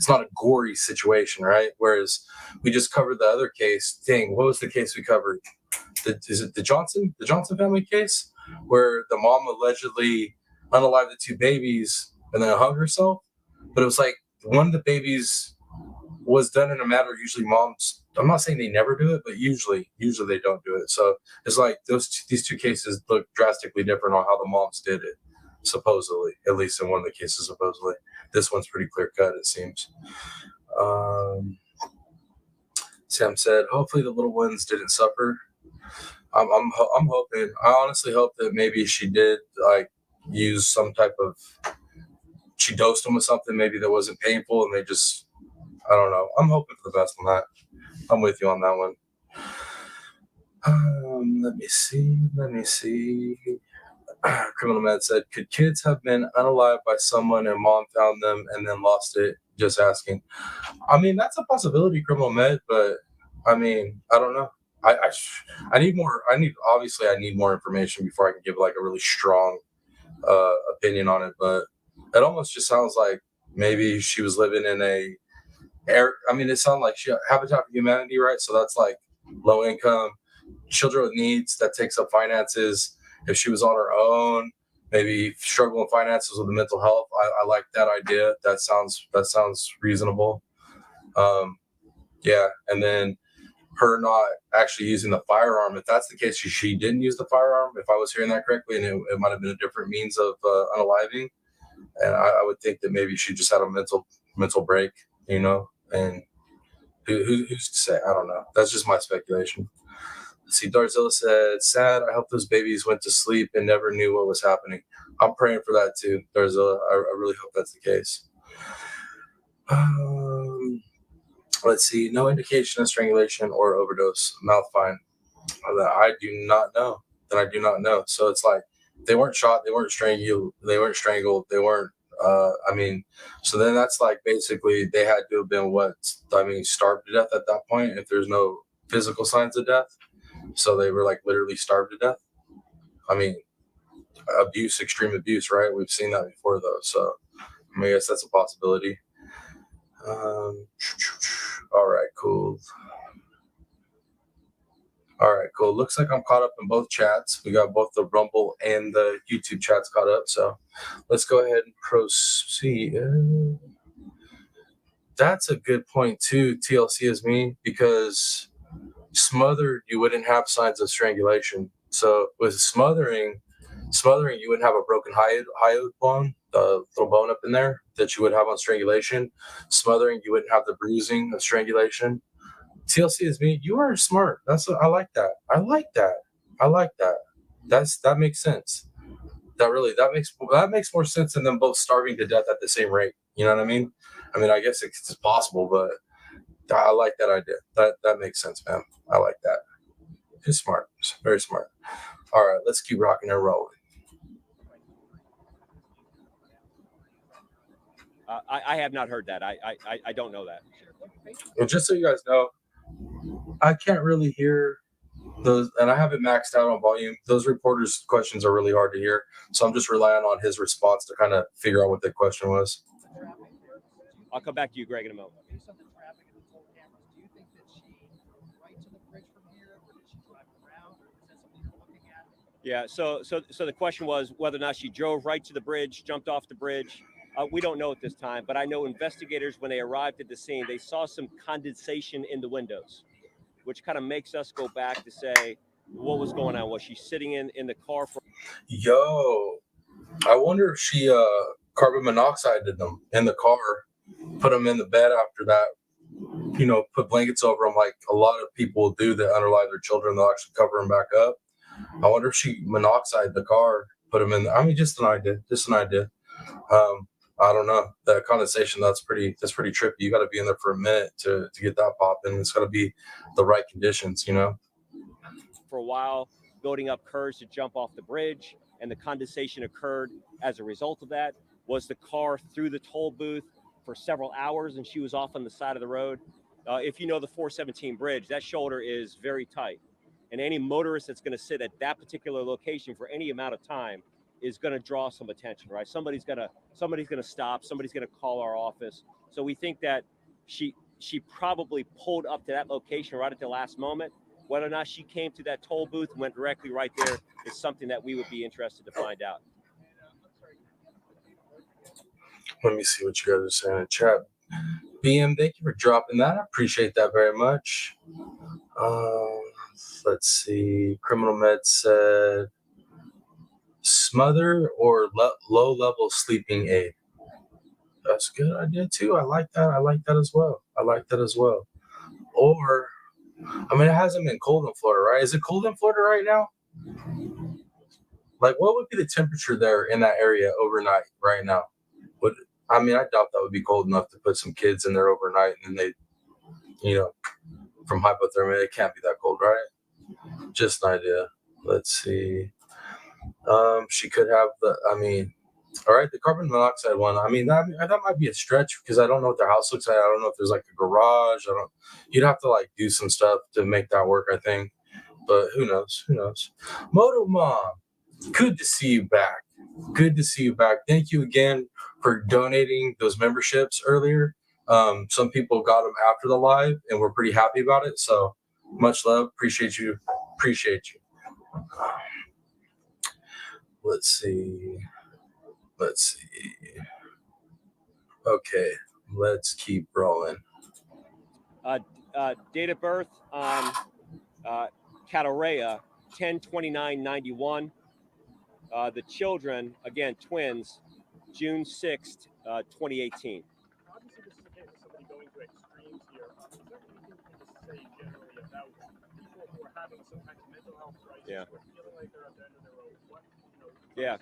a gory situation, right? Whereas we just covered the other case. Dang, what was the case we covered? Is it the Johnson family case, where the mom allegedly unalived the two babies and then hung herself? But it was like one of the babies was done in a manner usually moms, I'm not saying they never do it, but usually they don't do it. So it's like these two cases look drastically different on how the moms did it, supposedly, at least in one of the cases, supposedly. This one's pretty clear cut, it seems. Sam said, hopefully the little ones didn't suffer. I'm hoping. I honestly hope that maybe she did like use some type of, she dosed them with something maybe that wasn't painful, and they just, I don't know. I'm hoping for the best on that. I'm with you on that one. Let me see. Criminal Med said, could kids have been unalived by someone and mom found them and then lost it? Just asking. I mean, that's a possibility, Criminal Med, but I mean, I don't know. I need more. I need more information before I can give like a really strong opinion on it. But it almost just sounds like maybe she was living in a it sounds like she Habitat for Humanity, right? So that's like low income, children with needs. That takes up finances. If she was on her own, maybe struggling with finances with the mental health. I like that idea. That sounds reasonable. Yeah, and then her not actually using the firearm. If that's the case, she didn't use the firearm. If I was hearing that correctly, and it might have been a different means of unaliving. And I would think that maybe she just had a mental break, and who's to say? I don't know. That's just my speculation. Let's see, Darzilla said, sad. I hope those babies went to sleep and never knew what was happening. I'm praying for that too, Darzilla. I really hope that's the case. Let's see. No indication of strangulation or overdose. Mouth fine. I do not know. So it's like they weren't shot, they weren't strangled, they weren't. So then that's like basically they had to have been starved to death at that point if there's no physical signs of death. So they were like literally starved to death. I mean, extreme abuse, right? We've seen that before though. So I guess that's a possibility. All right, cool. Looks like I'm caught up in both chats. We got both the Rumble and the YouTube chats caught up. So let's go ahead and proceed. That's a good point too, TLC is me, because smothered, you wouldn't have signs of strangulation. So with smothering, you wouldn't have a broken hyoid bone, the little bone up in there that you would have on strangulation. Smothering, you wouldn't have the bruising of strangulation. TLC is me. You are smart. I like that. That makes sense. That makes more sense than them both starving to death at the same rate. You know what I mean? I guess it's possible, but I like that idea. That makes sense, man. I like that. It's smart. It's very smart. All right, let's keep rocking and rolling. I have not heard that. I don't know that. Well, just so you guys know, I can't really hear those, and I have it maxed out on volume. Those reporters' questions are really hard to hear, so I'm just relying on his response to kind of figure out what the question was. I'll come back to you, Greg, in a moment. Based on the traffic and the toll cameras, do you think that she drove right to the bridge from here, or did she drive around, or is that something you're looking at? Yeah. So the question was whether or not she drove right to the bridge, jumped off the bridge. We don't know at this time, but I know investigators, when they arrived at the scene, they saw some condensation in the windows, which kind of makes us go back to say, what was going on? Was she sitting in the car for? Yo, I wonder if she carbon monoxided them in the car, put them in the bed after that. Put blankets over them like a lot of people do that underlie their children. They'll actually cover them back up. I wonder if she monoxide the car, put them in. I mean, just an idea. I don't know. That condensation, that's pretty trippy. You got to be in there for a minute to get that popping. It's got to be the right conditions, For a while, building up courage to jump off the bridge, and the condensation occurred as a result of that. Was the car through the toll booth for several hours, and she was off on the side of the road? If you know the 417 bridge, that shoulder is very tight, and any motorist that's going to sit at that particular location for any amount of time is going to draw some attention, right? Somebody's going to stop. Somebody's going to call our office. So we think that she probably pulled up to that location right at the last moment. Whether or not she came to that toll booth and went directly right there is something that we would be interested to find out. Let me see what you guys are saying in chat. BM, thank you for dropping that. I appreciate that very much. Let's see. Criminal Med said smother or low-level sleeping aid. That's a good idea too. I like that as well. Or, I mean, it hasn't been cold in Florida, right? Is it cold in Florida right now? Like, what would be the temperature there in that area overnight right now? I doubt that would be cold enough to put some kids in there overnight, and then they, from hypothermia, it can't be that cold, right? Just an idea. Let's see. She could have all right, the carbon monoxide one. That might be a stretch because I don't know what their house looks like. I don't know if there's like a garage. You'd have to like do some stuff to make that work, I think. But who knows? Moto Mom, good to see you back. Thank you again for donating those memberships earlier. Some people got them after the live, and we're pretty happy about it. So much love. Appreciate you. Let's see. Okay, let's keep rolling. Date of birth on Catarea, 10/29/91. The children, again, twins, June 6th, 2018. Obviously, this is a case of somebody going to extremes here. Is there anything you can just say generally about people who are having some kind of mental health crisis, Yeah. who are feeling like they're at the end of their rope? Yeah.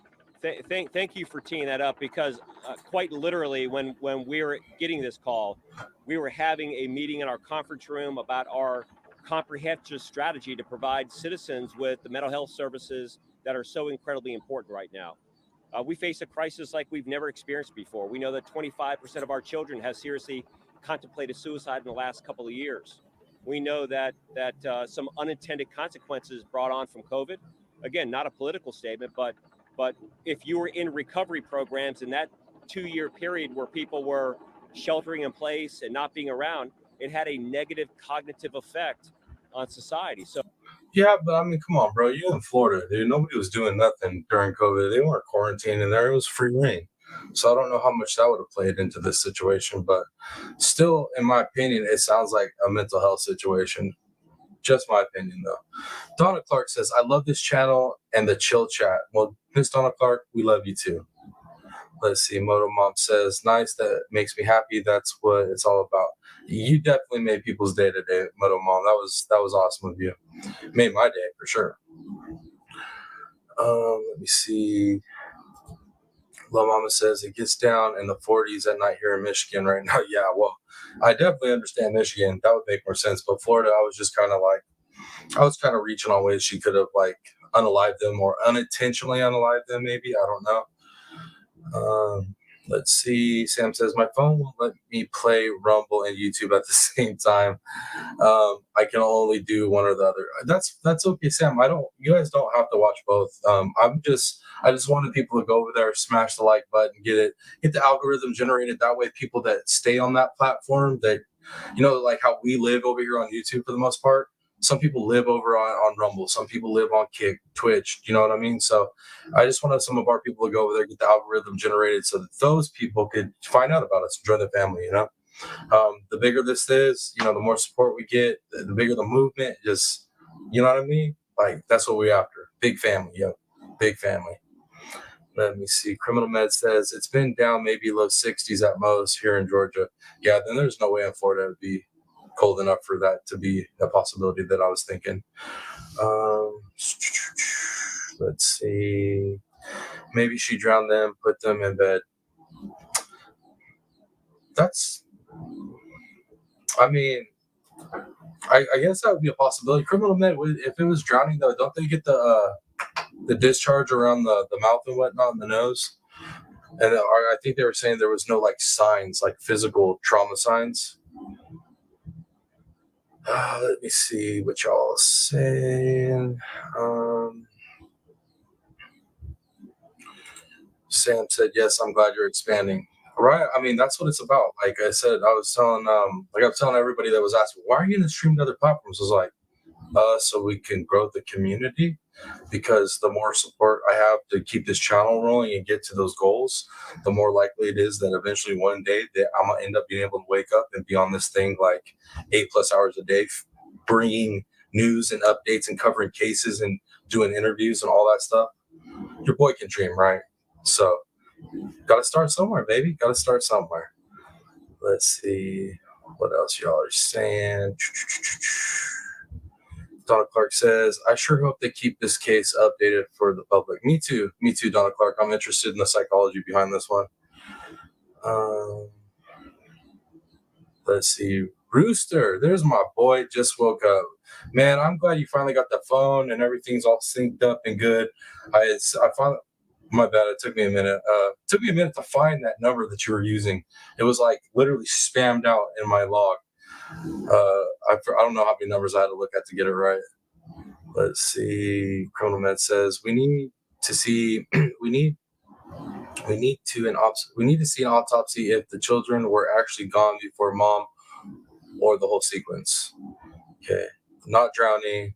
Thank you for teeing that up, because quite literally, when we were getting this call, we were having a meeting in our conference room about our comprehensive strategy to provide citizens with the mental health services that are so incredibly important right now. We face a crisis like we've never experienced before. We know that 25% of our children have seriously contemplated suicide in the last couple of years. We know that some unintended consequences brought on from COVID. Again, not a political statement, but if you were in recovery programs in that 2-year period where people were sheltering in place and not being around, it had a negative cognitive effect on society. So Yeah, but come on, bro. You're in Florida, dude. Nobody was doing nothing during COVID. They weren't quarantining there. It was free reign. So I don't know how much that would have played into this situation, but still, in my opinion, it sounds like a mental health situation. Just my opinion, though. Donna Clark says, I love this channel and the chill chat. Well, Miss Donna Clark, we love you too. Let's see. Moto Mom says, nice. That makes me happy. That's what it's all about. You definitely made people's day today, Moto Mom. That was awesome of you. Made my day for sure. Let me see. La Mama says it gets down in the 40s at night here in Michigan right now. Yeah, well, I definitely understand Michigan. That would make more sense. But Florida, I was kind of reaching on ways she could have like unalived them or unintentionally unalived them. Maybe, I don't know. Let's see. Sam says my phone won't let me play Rumble and YouTube at the same time. I can only do one or the other. That's okay, Sam. You guys don't have to watch both. I just wanted people to go over there, smash the like button, get the algorithm generated. That way, people that stay on that platform, that like how we live over here on YouTube for the most part. Some people live over on Rumble. Some people live on Kick, Twitch. You know what I mean? So I just wanted some of our people to go over there, get the algorithm generated, so that those people could find out about us, join the family. The bigger this is, the more support we get, the bigger the movement. Just, you know what I mean? Like, that's what we're after. Big family, big family. Let me see. Criminal Med says it's been down maybe low 60s at most here in Georgia. Yeah, then there's no way in Florida to be cold enough for that to be a possibility that I was thinking. Let's see. Maybe she drowned them, put them in bed. I mean, I guess that would be a possibility. Criminal Med, if it was drowning though, don't they get the discharge around the mouth and whatnot, and the nose? And I think they were saying there was no like signs, like physical trauma signs. Let me see what y'all are saying. Sam said, "Yes, I'm glad you're expanding." Right? I mean, that's what it's about. Like I said, I was telling everybody that was asking, "Why are you going to stream to other platforms?" I was like, so we can grow the community, because the more support I have to keep this channel rolling and get to those goals, the more likely it is that eventually one day that I'm gonna end up being able to wake up and be on this thing like 8+ hours a day, bringing news and updates and covering cases and doing interviews and all that stuff. Your boy can dream, right? So gotta start somewhere, baby. Gotta start somewhere. Let's see what else y'all are saying. Donna Clark says, I sure hope they keep this case updated for the public. Me too, Donna Clark. I'm interested in the psychology behind this one. Let's see. Rooster, there's my boy, just woke up. Man, I'm glad you finally got the phone and everything's all synced up and good. I finally, my bad, it took me a minute. Took me a minute to find that number that you were using. It was like literally spammed out in my log. I don't know how many numbers I had to look at to get it right. Let's see. Criminal Med says we need to see we need to see an autopsy if the children were actually gone before mom, or the whole sequence. Okay, not drowning,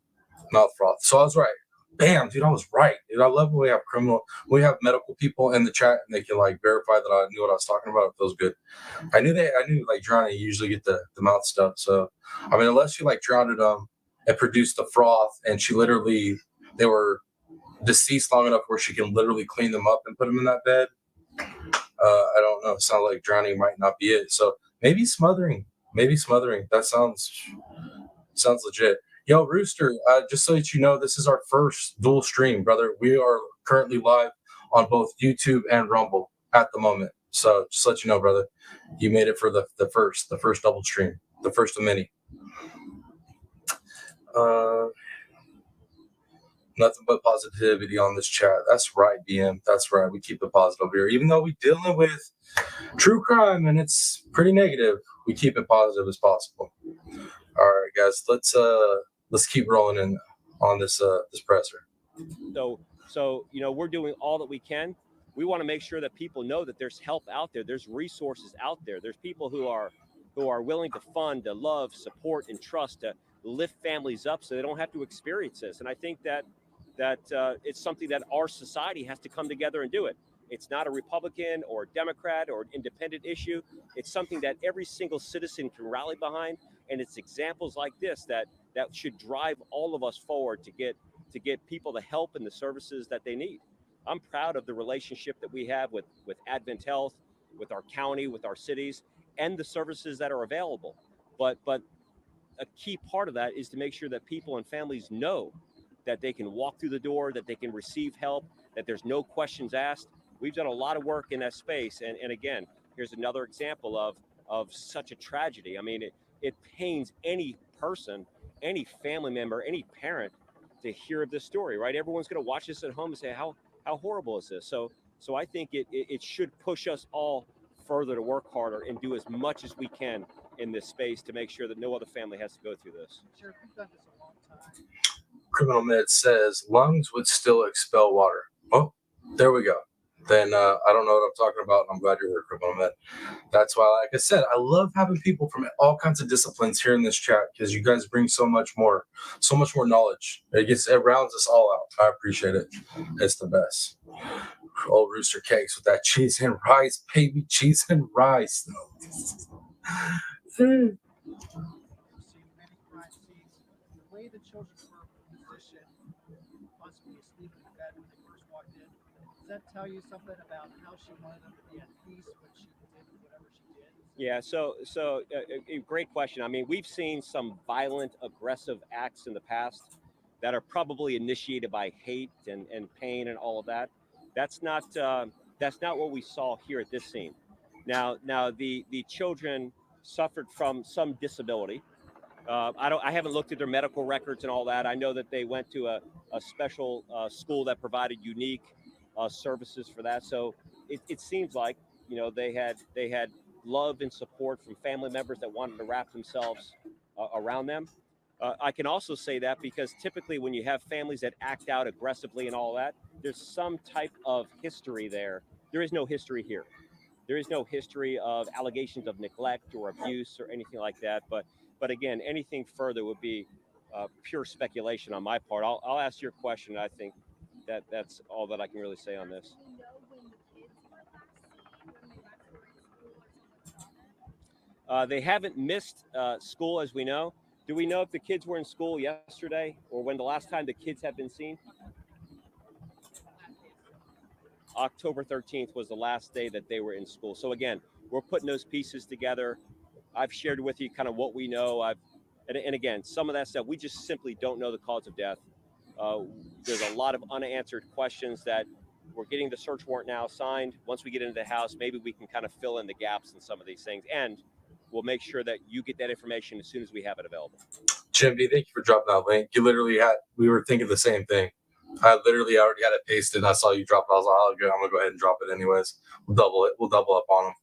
mouth froth. So I was right. Bam, dude, I was right. Dude, I love when we have medical people in the chat and they can like verify that I knew what I was talking about. It feels good. I knew like drowning, you usually get the mouth stuff. So I mean, unless you like drowned them and produced the froth, and they were deceased long enough where she can literally clean them up and put them in that bed. I don't know. It sounds like drowning might not be it. So maybe smothering. That sounds legit. Yo, Rooster, just so that you know, this is our first dual stream, brother. We are currently live on both YouTube and Rumble at the moment. So just let you know, brother, you made it for the first double stream, the first of many. Nothing but positivity on this chat. That's right, BM. That's right. We keep it positive here. Even though we're dealing with true crime and it's pretty negative, we keep it positive as possible. All right, guys, let's keep rolling in on this presser. So we're doing all that we can. We want to make sure that people know that there's help out there. There's resources out there. There's people who are willing to fund, to love, support, and trust, to lift families up so they don't have to experience this. And I think that it's something that our society has to come together and do it. It's not a Republican or Democrat or independent issue. It's something that every single citizen can rally behind. And it's examples like this that should drive all of us forward to get people the help and the services that they need. I'm proud of the relationship that we have with Advent Health, with our county, with our cities, and the services that are available. But a key part of that is to make sure that people and families know that they can walk through the door, that they can receive help, that there's no questions asked. We've done a lot of work in that space. And again, here's another example of such a tragedy. I mean, it pains any person, any family member, any parent to hear of this story, right? Everyone's going to watch this at home and say, how horrible is this? So So I think it should push us all further to work harder and do as much as we can in this space to make sure that no other family has to go through this. Sheriff, you've done this a long time. Criminal Med says lungs would still expel water. Oh, there we go. Then I don't know what I'm talking about. I'm glad you're here, Criminal Med. That's why, like I said, I love having people from all kinds of disciplines here in this chat because you guys bring so much more knowledge. It rounds us all out. I appreciate it. It's the best. Old Rooster Cakes with that cheese and rice, baby, cheese and rice. You've seen many crime scenes. The way the children were positioned, possibly asleep in bed when they first walked in, does that tell you something about how she wanted them to be at peace when she did whatever she did? Yeah, a great question. I mean, we've seen some violent, aggressive acts in the past that are probably initiated by hate and pain and all of that. That's not what we saw here at this scene. Now the children suffered from some disability. I haven't looked at their medical records and all that. I know that they went to a special school that provided unique services for that. So it seems like they had love and support from family members that wanted to wrap themselves around them. I can also say that because typically when you have families that act out aggressively and all that, there's some type of history there. There is no history here. There is no history of allegations of neglect or abuse or anything like that. But again, anything further would be pure speculation on my part. I'll ask your question. I think that's all that I can really say on this. They haven't missed school, as we know. Do we know if the kids were in school yesterday or when the last time the kids have been seen? October 13th was the last day that they were in school. So again, we're putting those pieces together. I've shared with you kind of what we know. And again, some of that stuff, we just simply don't know the cause of death. There's a lot of unanswered questions that we're getting the search warrant now signed. Once we get into the house, maybe we can kind of fill in the gaps in some of these things. And we'll make sure that you get that information as soon as we have it available. Jim B, thank you for dropping that link. We were thinking the same thing. I literally already had it pasted. I saw you drop it. I was like, oh, good. I'm going to go ahead and drop it anyways. We'll double it. We'll double up on them.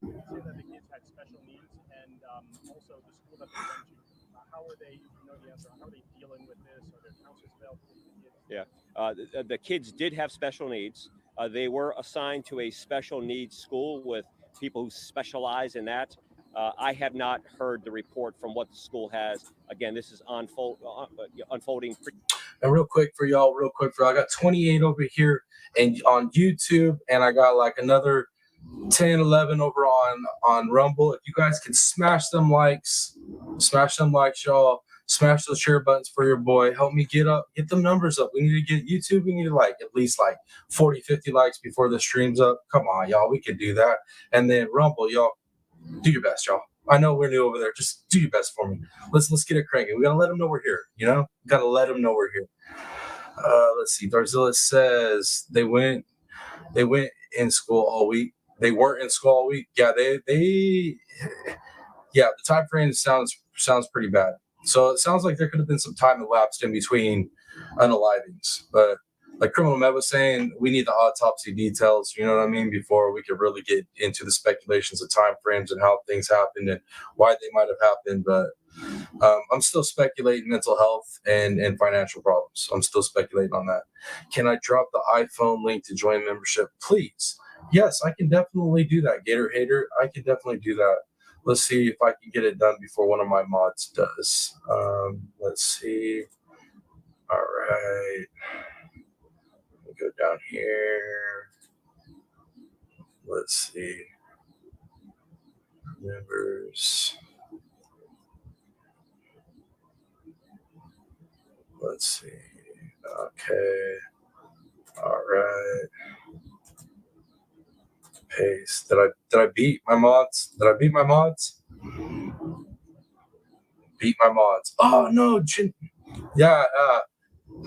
You say that the kids had special needs and also the school that they went to. How are they, if you know the answer, how are they dealing with this? Are there counselors available for the kids? Yeah, the kids did have special needs. They were assigned to a special needs school with people who specialize in that. I have not heard the report from what the school has. Again, this is unfolding. And real quick for y'all, I got 28 over here and on YouTube, and I got like another 10, 11 over on Rumble. If you guys can smash them likes, y'all. Smash those share buttons for your boy. Help me get them numbers up. We need to get YouTube. We need to at least 40, 50 likes before the stream's up. Come on, y'all. We can do that. And then Rumble, y'all, do your best, y'all. I know we're new over there. Just do your best for me. Let's get it cranking. We gotta let them know we're here. Gotta let them know we're here. Let's see. Darzilla says they went in school all week. They weren't in school all week. Yeah, the time frame sounds pretty bad. So it sounds like there could have been some time elapsed in between unalivings. But like Criminal Med was saying, we need the autopsy details, you know what I mean, before we could really get into the speculations of time frames and how things happened and why they might have happened. But I'm still speculating mental health and financial problems. I'm still speculating on that. Can I drop the iPhone link to join membership, please? Yes, I can definitely do that, Gator Hater. I can definitely do that. Let's see if I can get it done before one of my mods does. Let's see. All right. Go down here. Let's see. Members. Let's see. Okay. All right. Paste. Did I beat my mods? Beat my mods. Oh no, Jin. Yeah.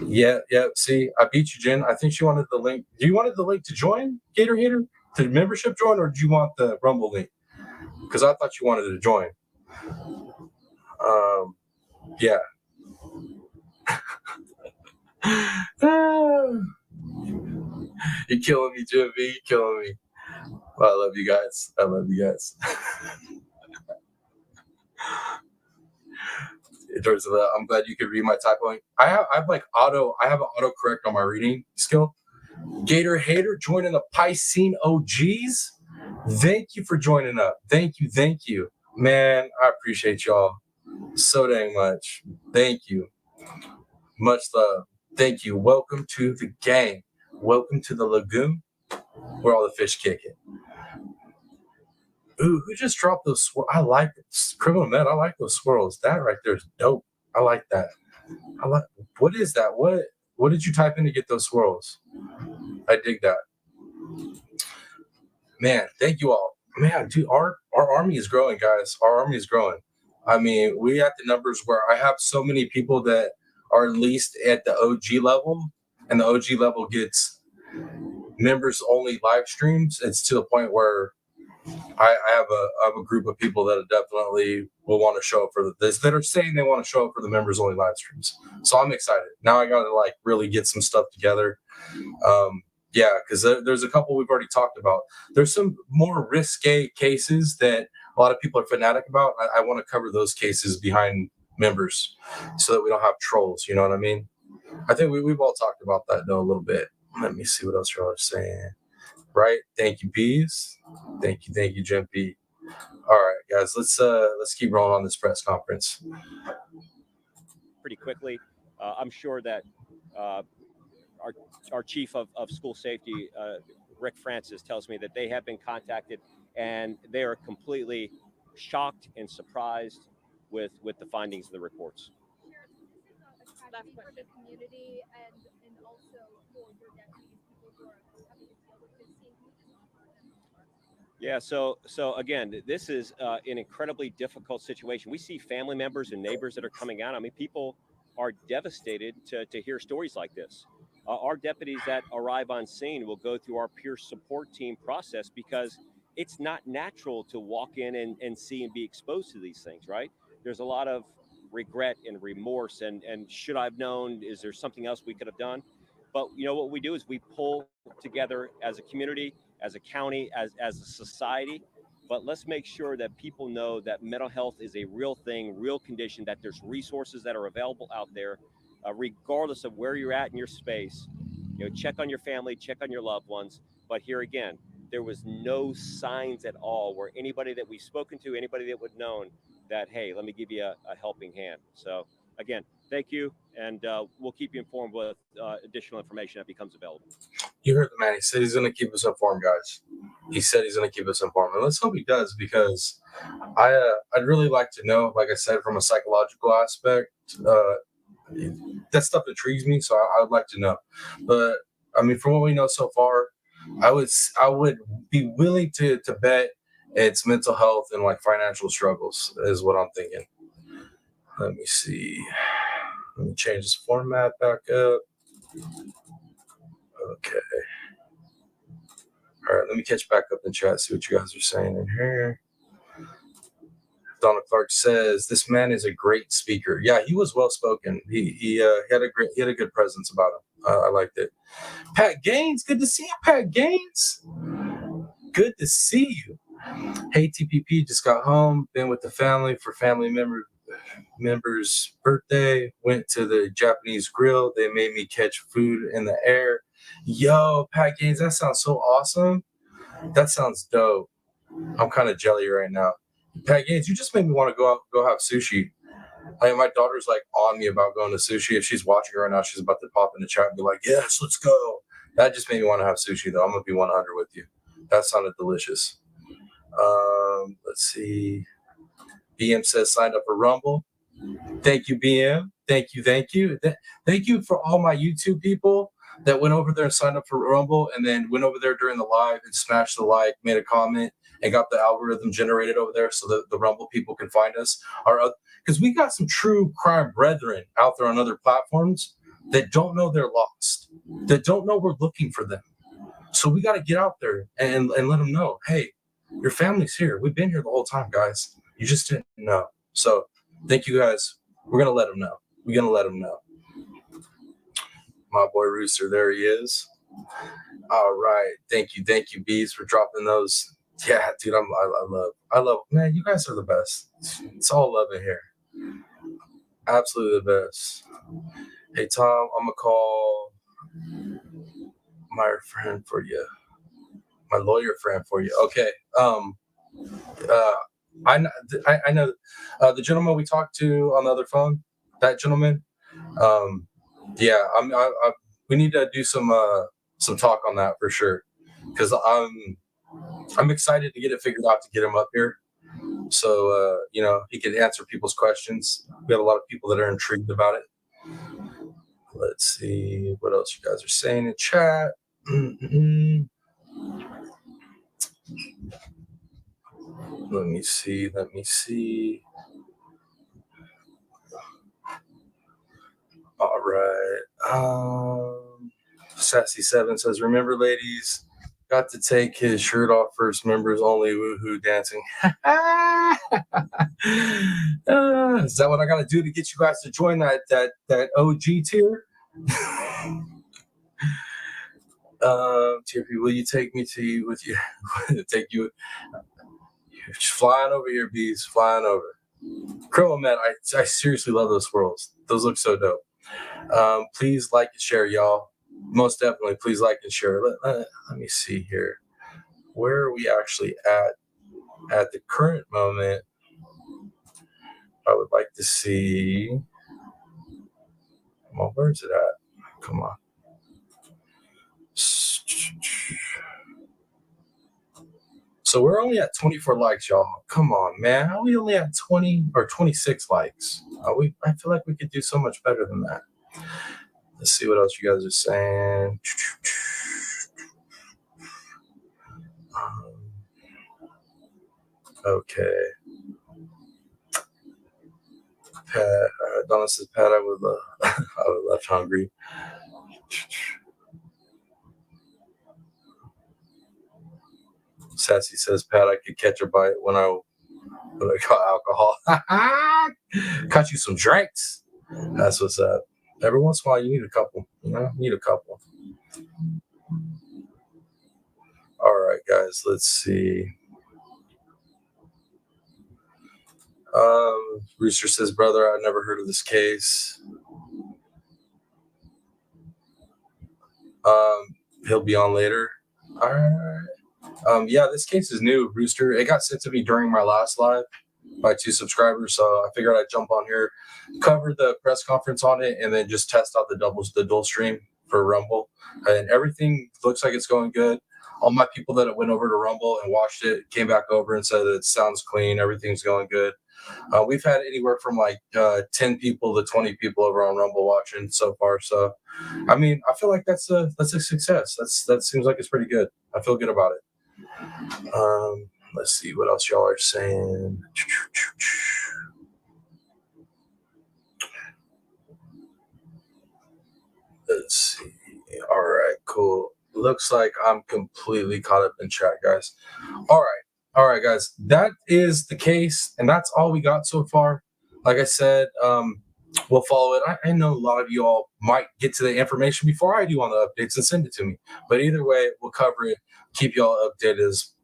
Yeah. See, I beat you, Jen. I think she wanted the link. Do you wanted the link to join, Gator Hater? To membership join, or do you want the Rumble link? Because I thought you wanted to join. Yeah. You're killing me, Jimmy. You're killing me. Well, I love you guys. I love you guys. In terms of that, I'm glad you could read my typoing. I have an auto correct on my reading skill. Gator Hater joining the Piscine OGs. Thank you for joining up. Thank you. Man, I appreciate y'all so dang much. Thank you. Much love. Thank you. Welcome to the gang. Welcome to the lagoon where all the fish kick it. Ooh, who just dropped those swirls? I like it. Criminal Man, I like those swirls. That right there is dope. I like that. What is that? What did you type in to get those swirls? I dig that. Man, thank you all. Man, dude, our army is growing, guys. Our army is growing. I mean, we at the numbers where I have so many people that are at least at the OG level, and the OG level gets members only live streams. It's to the point where I have a group of people that definitely will want to show up for this, that are saying they want to show up for the members only live streams. So I'm excited. Now I got to like really get some stuff together. Yeah, because there's a couple we've already talked about. There's some more risque cases that a lot of people are fanatic about. I want to cover those cases behind members so that we don't have trolls. You know what I mean? I think we've all talked about that though a little bit. Let me see what else y'all are saying. Right? Thank you, Peas. Thank you, Jim P. All right, guys, let's keep rolling on this press conference. Pretty quickly, I'm sure that our chief of school safety, Rick Francis, tells me that they have been contacted and they are completely shocked and surprised with the findings of the reports. Last question. For the community and also for your deputies, people who are having to deal with this scene. Can you just offer them more? Yeah, so again, this is an incredibly difficult situation. We see family members and neighbors that are coming out. I mean, people are devastated to hear stories like this. Our deputies that arrive on scene will go through our peer support team process because it's not natural to walk in and see and be exposed to these things, right? There's a lot of regret and remorse and should I've known, is there something else we could have done? But you know what we do is we pull together as a community, as a county, as a society. But let's make sure that people know that mental health is a real thing, real condition, that there's resources that are available out there, regardless of where you're at in your space. You know, check on your family, check on your loved ones. But here again, there was no signs at all where anybody that we've spoken to, anybody that would have known that, hey, let me give you a helping hand. So again, thank you, and we'll keep you informed with additional information that becomes available. You heard the man. He said he's going to keep us informed, guys. He said he's going to keep us informed, and let's hope he does, because I'd really like to know, like I said, from a psychological aspect. That stuff intrigues me, so I would like to know. But I mean, from what we know so far, I would be willing to bet it's mental health and like financial struggles is what I'm thinking. Let me see. Let me change this format back up. Okay. All right, let me catch back up in chat, see what you guys are saying in here. Donna Clark says this man is a great speaker. Yeah, he was well spoken. He had a good presence about him. I liked it. Pat Gaines, good to see you, Pat Gaines. Good to see you. Hey TPP, just got home. Been with the family for family member's birthday. Went to the Japanese grill. They made me catch food in the air. Yo, Pat Gaines, that sounds so awesome. That sounds dope. I'm kind of jelly right now. Pat Gaines, you just made me want to go have sushi. Like, my daughter's like on me about going to sushi. If she's watching right now, she's about to pop in the chat and be like, yes, let's go. That just made me want to have sushi, though. I'm going to be 100 with you. That sounded delicious. Let's see. BM says signed up for Rumble. Thank you, BM. Thank you. Thank you for all my YouTube people that went over there and signed up for Rumble and then went over there during the live and smashed the like, made a comment, and got the algorithm generated over there so that the Rumble people can find us. Because we got some true crime brethren out there on other platforms that don't know they're lost, that don't know we're looking for them. So we got to get out there and let them know, hey, your family's here. We've been here the whole time, guys. You just didn't know. So thank you, guys. We're going to let them know. We're going to let them know. My boy Rooster, there he is. All right. Thank you, Bees, for dropping those. Yeah, dude, I love, man, you guys are the best. It's all love in here. Absolutely the best. Hey, Tom, I'm going to call my friend for you. My lawyer friend for you. Okay. I know the gentleman we talked to on the other phone, that gentleman. Yeah, we need to do some talk on that for sure. Because I'm excited to get it figured out to get him up here. So, he can answer people's questions. We have a lot of people that are intrigued about it. Let's see what else you guys are saying in chat. Let me see. All right. Sassy7 says, remember, ladies, got to take his shirt off first. Members only. Woohoo dancing. Is that what I got to do to get you guys to join that OG tier? TRP, will you take me to you with you? Take you. Just flying over here, Bees. Flying over. Criminal Man, I seriously love those swirls. Those look so dope. Please like and share, y'all. Most definitely, please like and share. Let me see here. Where are we actually at the current moment? I would like to see. Come on, where's it at? Come on. So we're only at 24 likes, y'all. Come on, man. How are we only at 20 or 26 likes? I feel like we could do so much better than that. Let's see what else you guys are saying. Okay. Pat, Donna says, Pat, I would left hungry. Sassy says, Pat, I could catch a bite when I got alcohol. Caught you some drinks. That's what's up. Every once in a while, you need a couple. Need a couple. All right, guys, let's see. Rooster says, brother, I've never heard of this case. He'll be on later. All right. Yeah, this case is new, Rooster. It got sent to me during my last live by 2 subscribers, so I figured I'd jump on here, cover the press conference on it, and then just test out the dual stream for Rumble. And everything looks like it's going good. All my people that went over to Rumble and watched it came back over and said that it sounds clean, everything's going good. We've had anywhere from 10 people to 20 people over on Rumble watching so far. So, I mean, I feel like that's a success. That seems like it's pretty good. I feel good about it. Let's see what else y'all are saying. Let's see. All right, cool. Looks like I'm completely caught up in chat, guys. All right, guys. That is the case, and that's all we got so far. Like I said, we'll follow it. I know a lot of you all might get to the information before I do on the updates and send it to me. But either way, we'll cover it, keep y'all updated as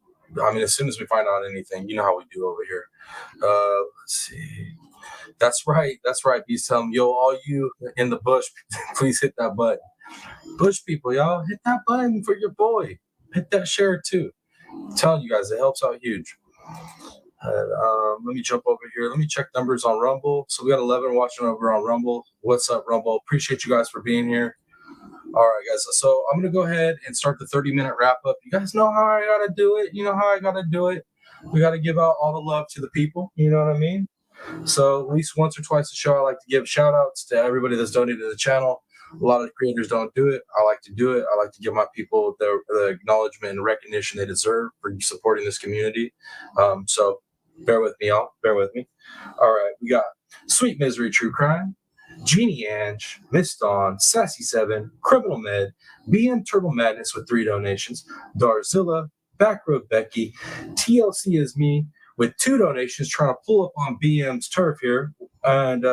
soon as we find out anything. You know how we do over here. Let's see. That's right. He's telling yo, all you in the bush, please hit that button. Bush people, y'all, hit that button for your boy. Hit that share too. I'm telling you guys, it helps out huge. Let me jump over here. Let me check numbers on Rumble. So we got 11 watching over on Rumble. What's up, Rumble? Appreciate you guys for being here. All right, guys. So I'm going to go ahead and start the 30-minute wrap up. You guys know how I got to do it. You know how I got to do it. We got to give out all the love to the people. You know what I mean? So at least once or twice a show, I like to give shout outs to everybody that's donated to the channel. A lot of creators don't do it. I like to do it. I like to give my people the acknowledgement and recognition they deserve for supporting this community. So bear with me, y'all. Bear with me. All right. We got Sweet Misery True Crime, Jeannie Ange, Miss Dawn, Sassy7, Criminal Med, BM Turtle Madness with 3 donations, Darzilla, Backroad Becky, TLC is me with 2 donations trying to pull up on BM's turf here, and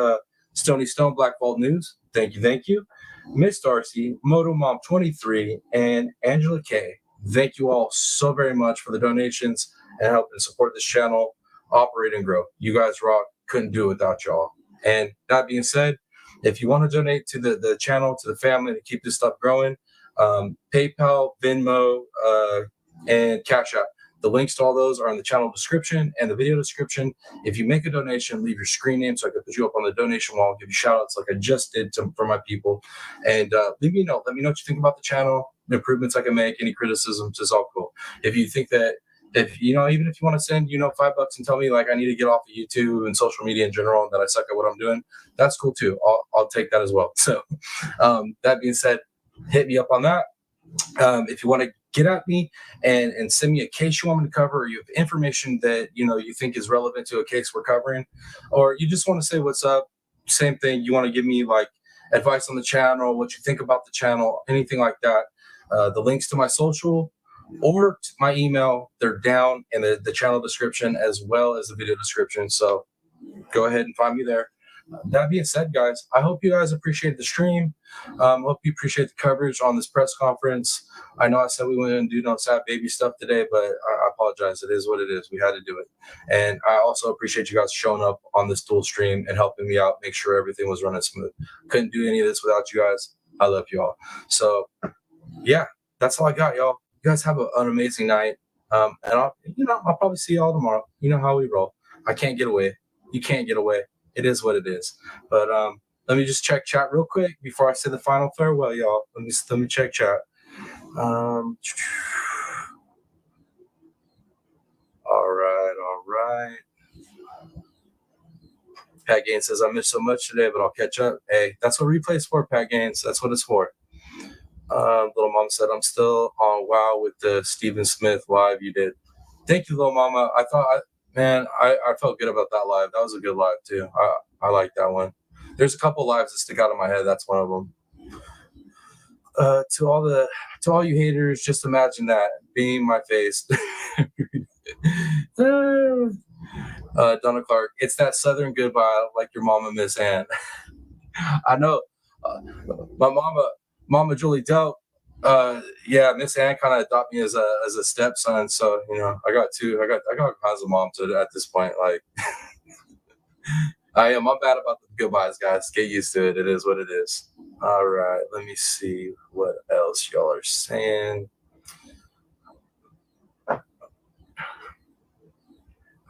Stony Stone Black Vault News. Thank you. Miss Darcy, Moto Mom 23, and Angela K. Thank you all so very much for the donations and helping support this channel, operate and grow. You guys rock. Couldn't do it without y'all. And that being said, if you want to donate to the channel, to the family, to keep this stuff growing, PayPal, Venmo, and Cash App. The links to all those are in the channel description and the video description. If you make a donation, leave your screen name so I can put you up on the donation wall, give you shout outs like I just did for my people. And leave me a note. Let me know what you think about the channel, the improvements I can make, any criticisms, is all cool. If you think that, even if you want to send, $5 and tell me like I need to get off of YouTube and social media in general and that I suck at what I'm doing, that's cool too. I'll take that as well. So that being said, hit me up on that. If you want to get at me and send me a case you want me to cover, or you have information that you think is relevant to a case we're covering, or you just want to say what's up, same thing. You want to give me like advice on the channel, what you think about the channel, anything like that. The links to my social or to my email, they're down in the channel description as well as the video description. So go ahead and find me there. That being said, guys, I hope you guys appreciate the stream. Hope you appreciate the coverage on this press conference. I know I said we wouldn't do no sad baby stuff today, but I apologize. It is what it is. We had to do it. And I also appreciate you guys showing up on this dual stream and helping me out, make sure everything was running smooth. Couldn't do any of this without you guys. I love you all. So, yeah, that's all I got, y'all. You guys have an amazing night. And I'll probably see y'all tomorrow. You know how we roll. I can't get away. You can't get away. It is what it is. But let me just check chat real quick before I say the final farewell, y'all. Let me check chat. All right. Pat Gaines says, I missed so much today, but I'll catch up. Hey, that's what replay's for, Pat Gaines. That's what it's for. Little Mama said, I'm still on WoW with the Stephen Smith live you did. Thank you, Little Mama. I felt good about that live. That was a good live, too. I like that one. There's a couple lives that stick out in my head. That's one of them. To all you haters, just imagine that being my face. Donna Clark, it's that Southern goodbye like your mama, Miss Ann. I know. My Mama Julie Dope. Miss Ann kind of adopted me as a stepson. So I got all kinds of moms at this point. Like, I'm bad about the goodbyes, guys. Get used to it. It is what it is. All right, let me see what else y'all are saying.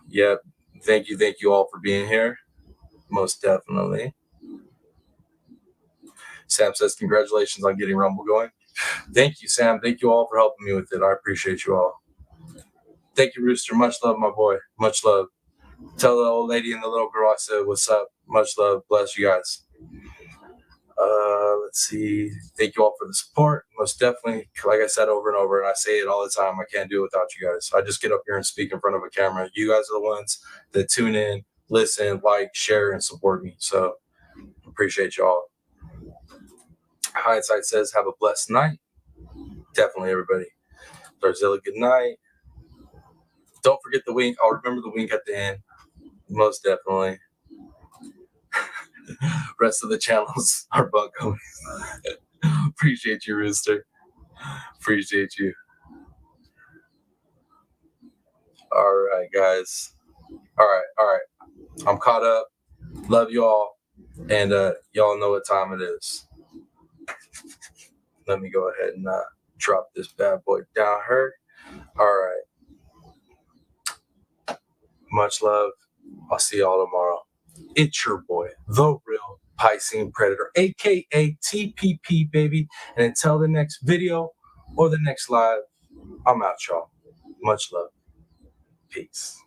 Yep. Thank you all for being here. Most definitely. Sam says, congratulations on getting Rumble going. Thank you, Sam. Thank you all for helping me with it. I appreciate you all. Thank you, Rooster. Much love, my boy. Much love. Tell the old lady and the little girl I said what's up. Much love. Bless you guys. Let's see. Thank you all for the support. Most definitely. Like I said over and over, and I say it all the time, I can't do it without you guys. I just get up here and speak in front of a camera. You guys are the ones that tune in, listen, like, share, and support me. So appreciate y'all. Hindsight says, have a blessed night. Definitely, everybody. Darzilla, good night. Don't forget the wink. I'll remember the wink at the end. Most definitely. Rest of the channels are bug companies. Appreciate you, Rooster. Appreciate you. All right, guys. All right. I'm caught up. Love you all. And y'all know what time it is. Let me go ahead and drop this bad boy down here. All right. Much love. I'll see y'all tomorrow. It's your boy, the real Piscine Predator, aka TPP, baby. And until the next video or the next live, I'm out, y'all. Much love. Peace.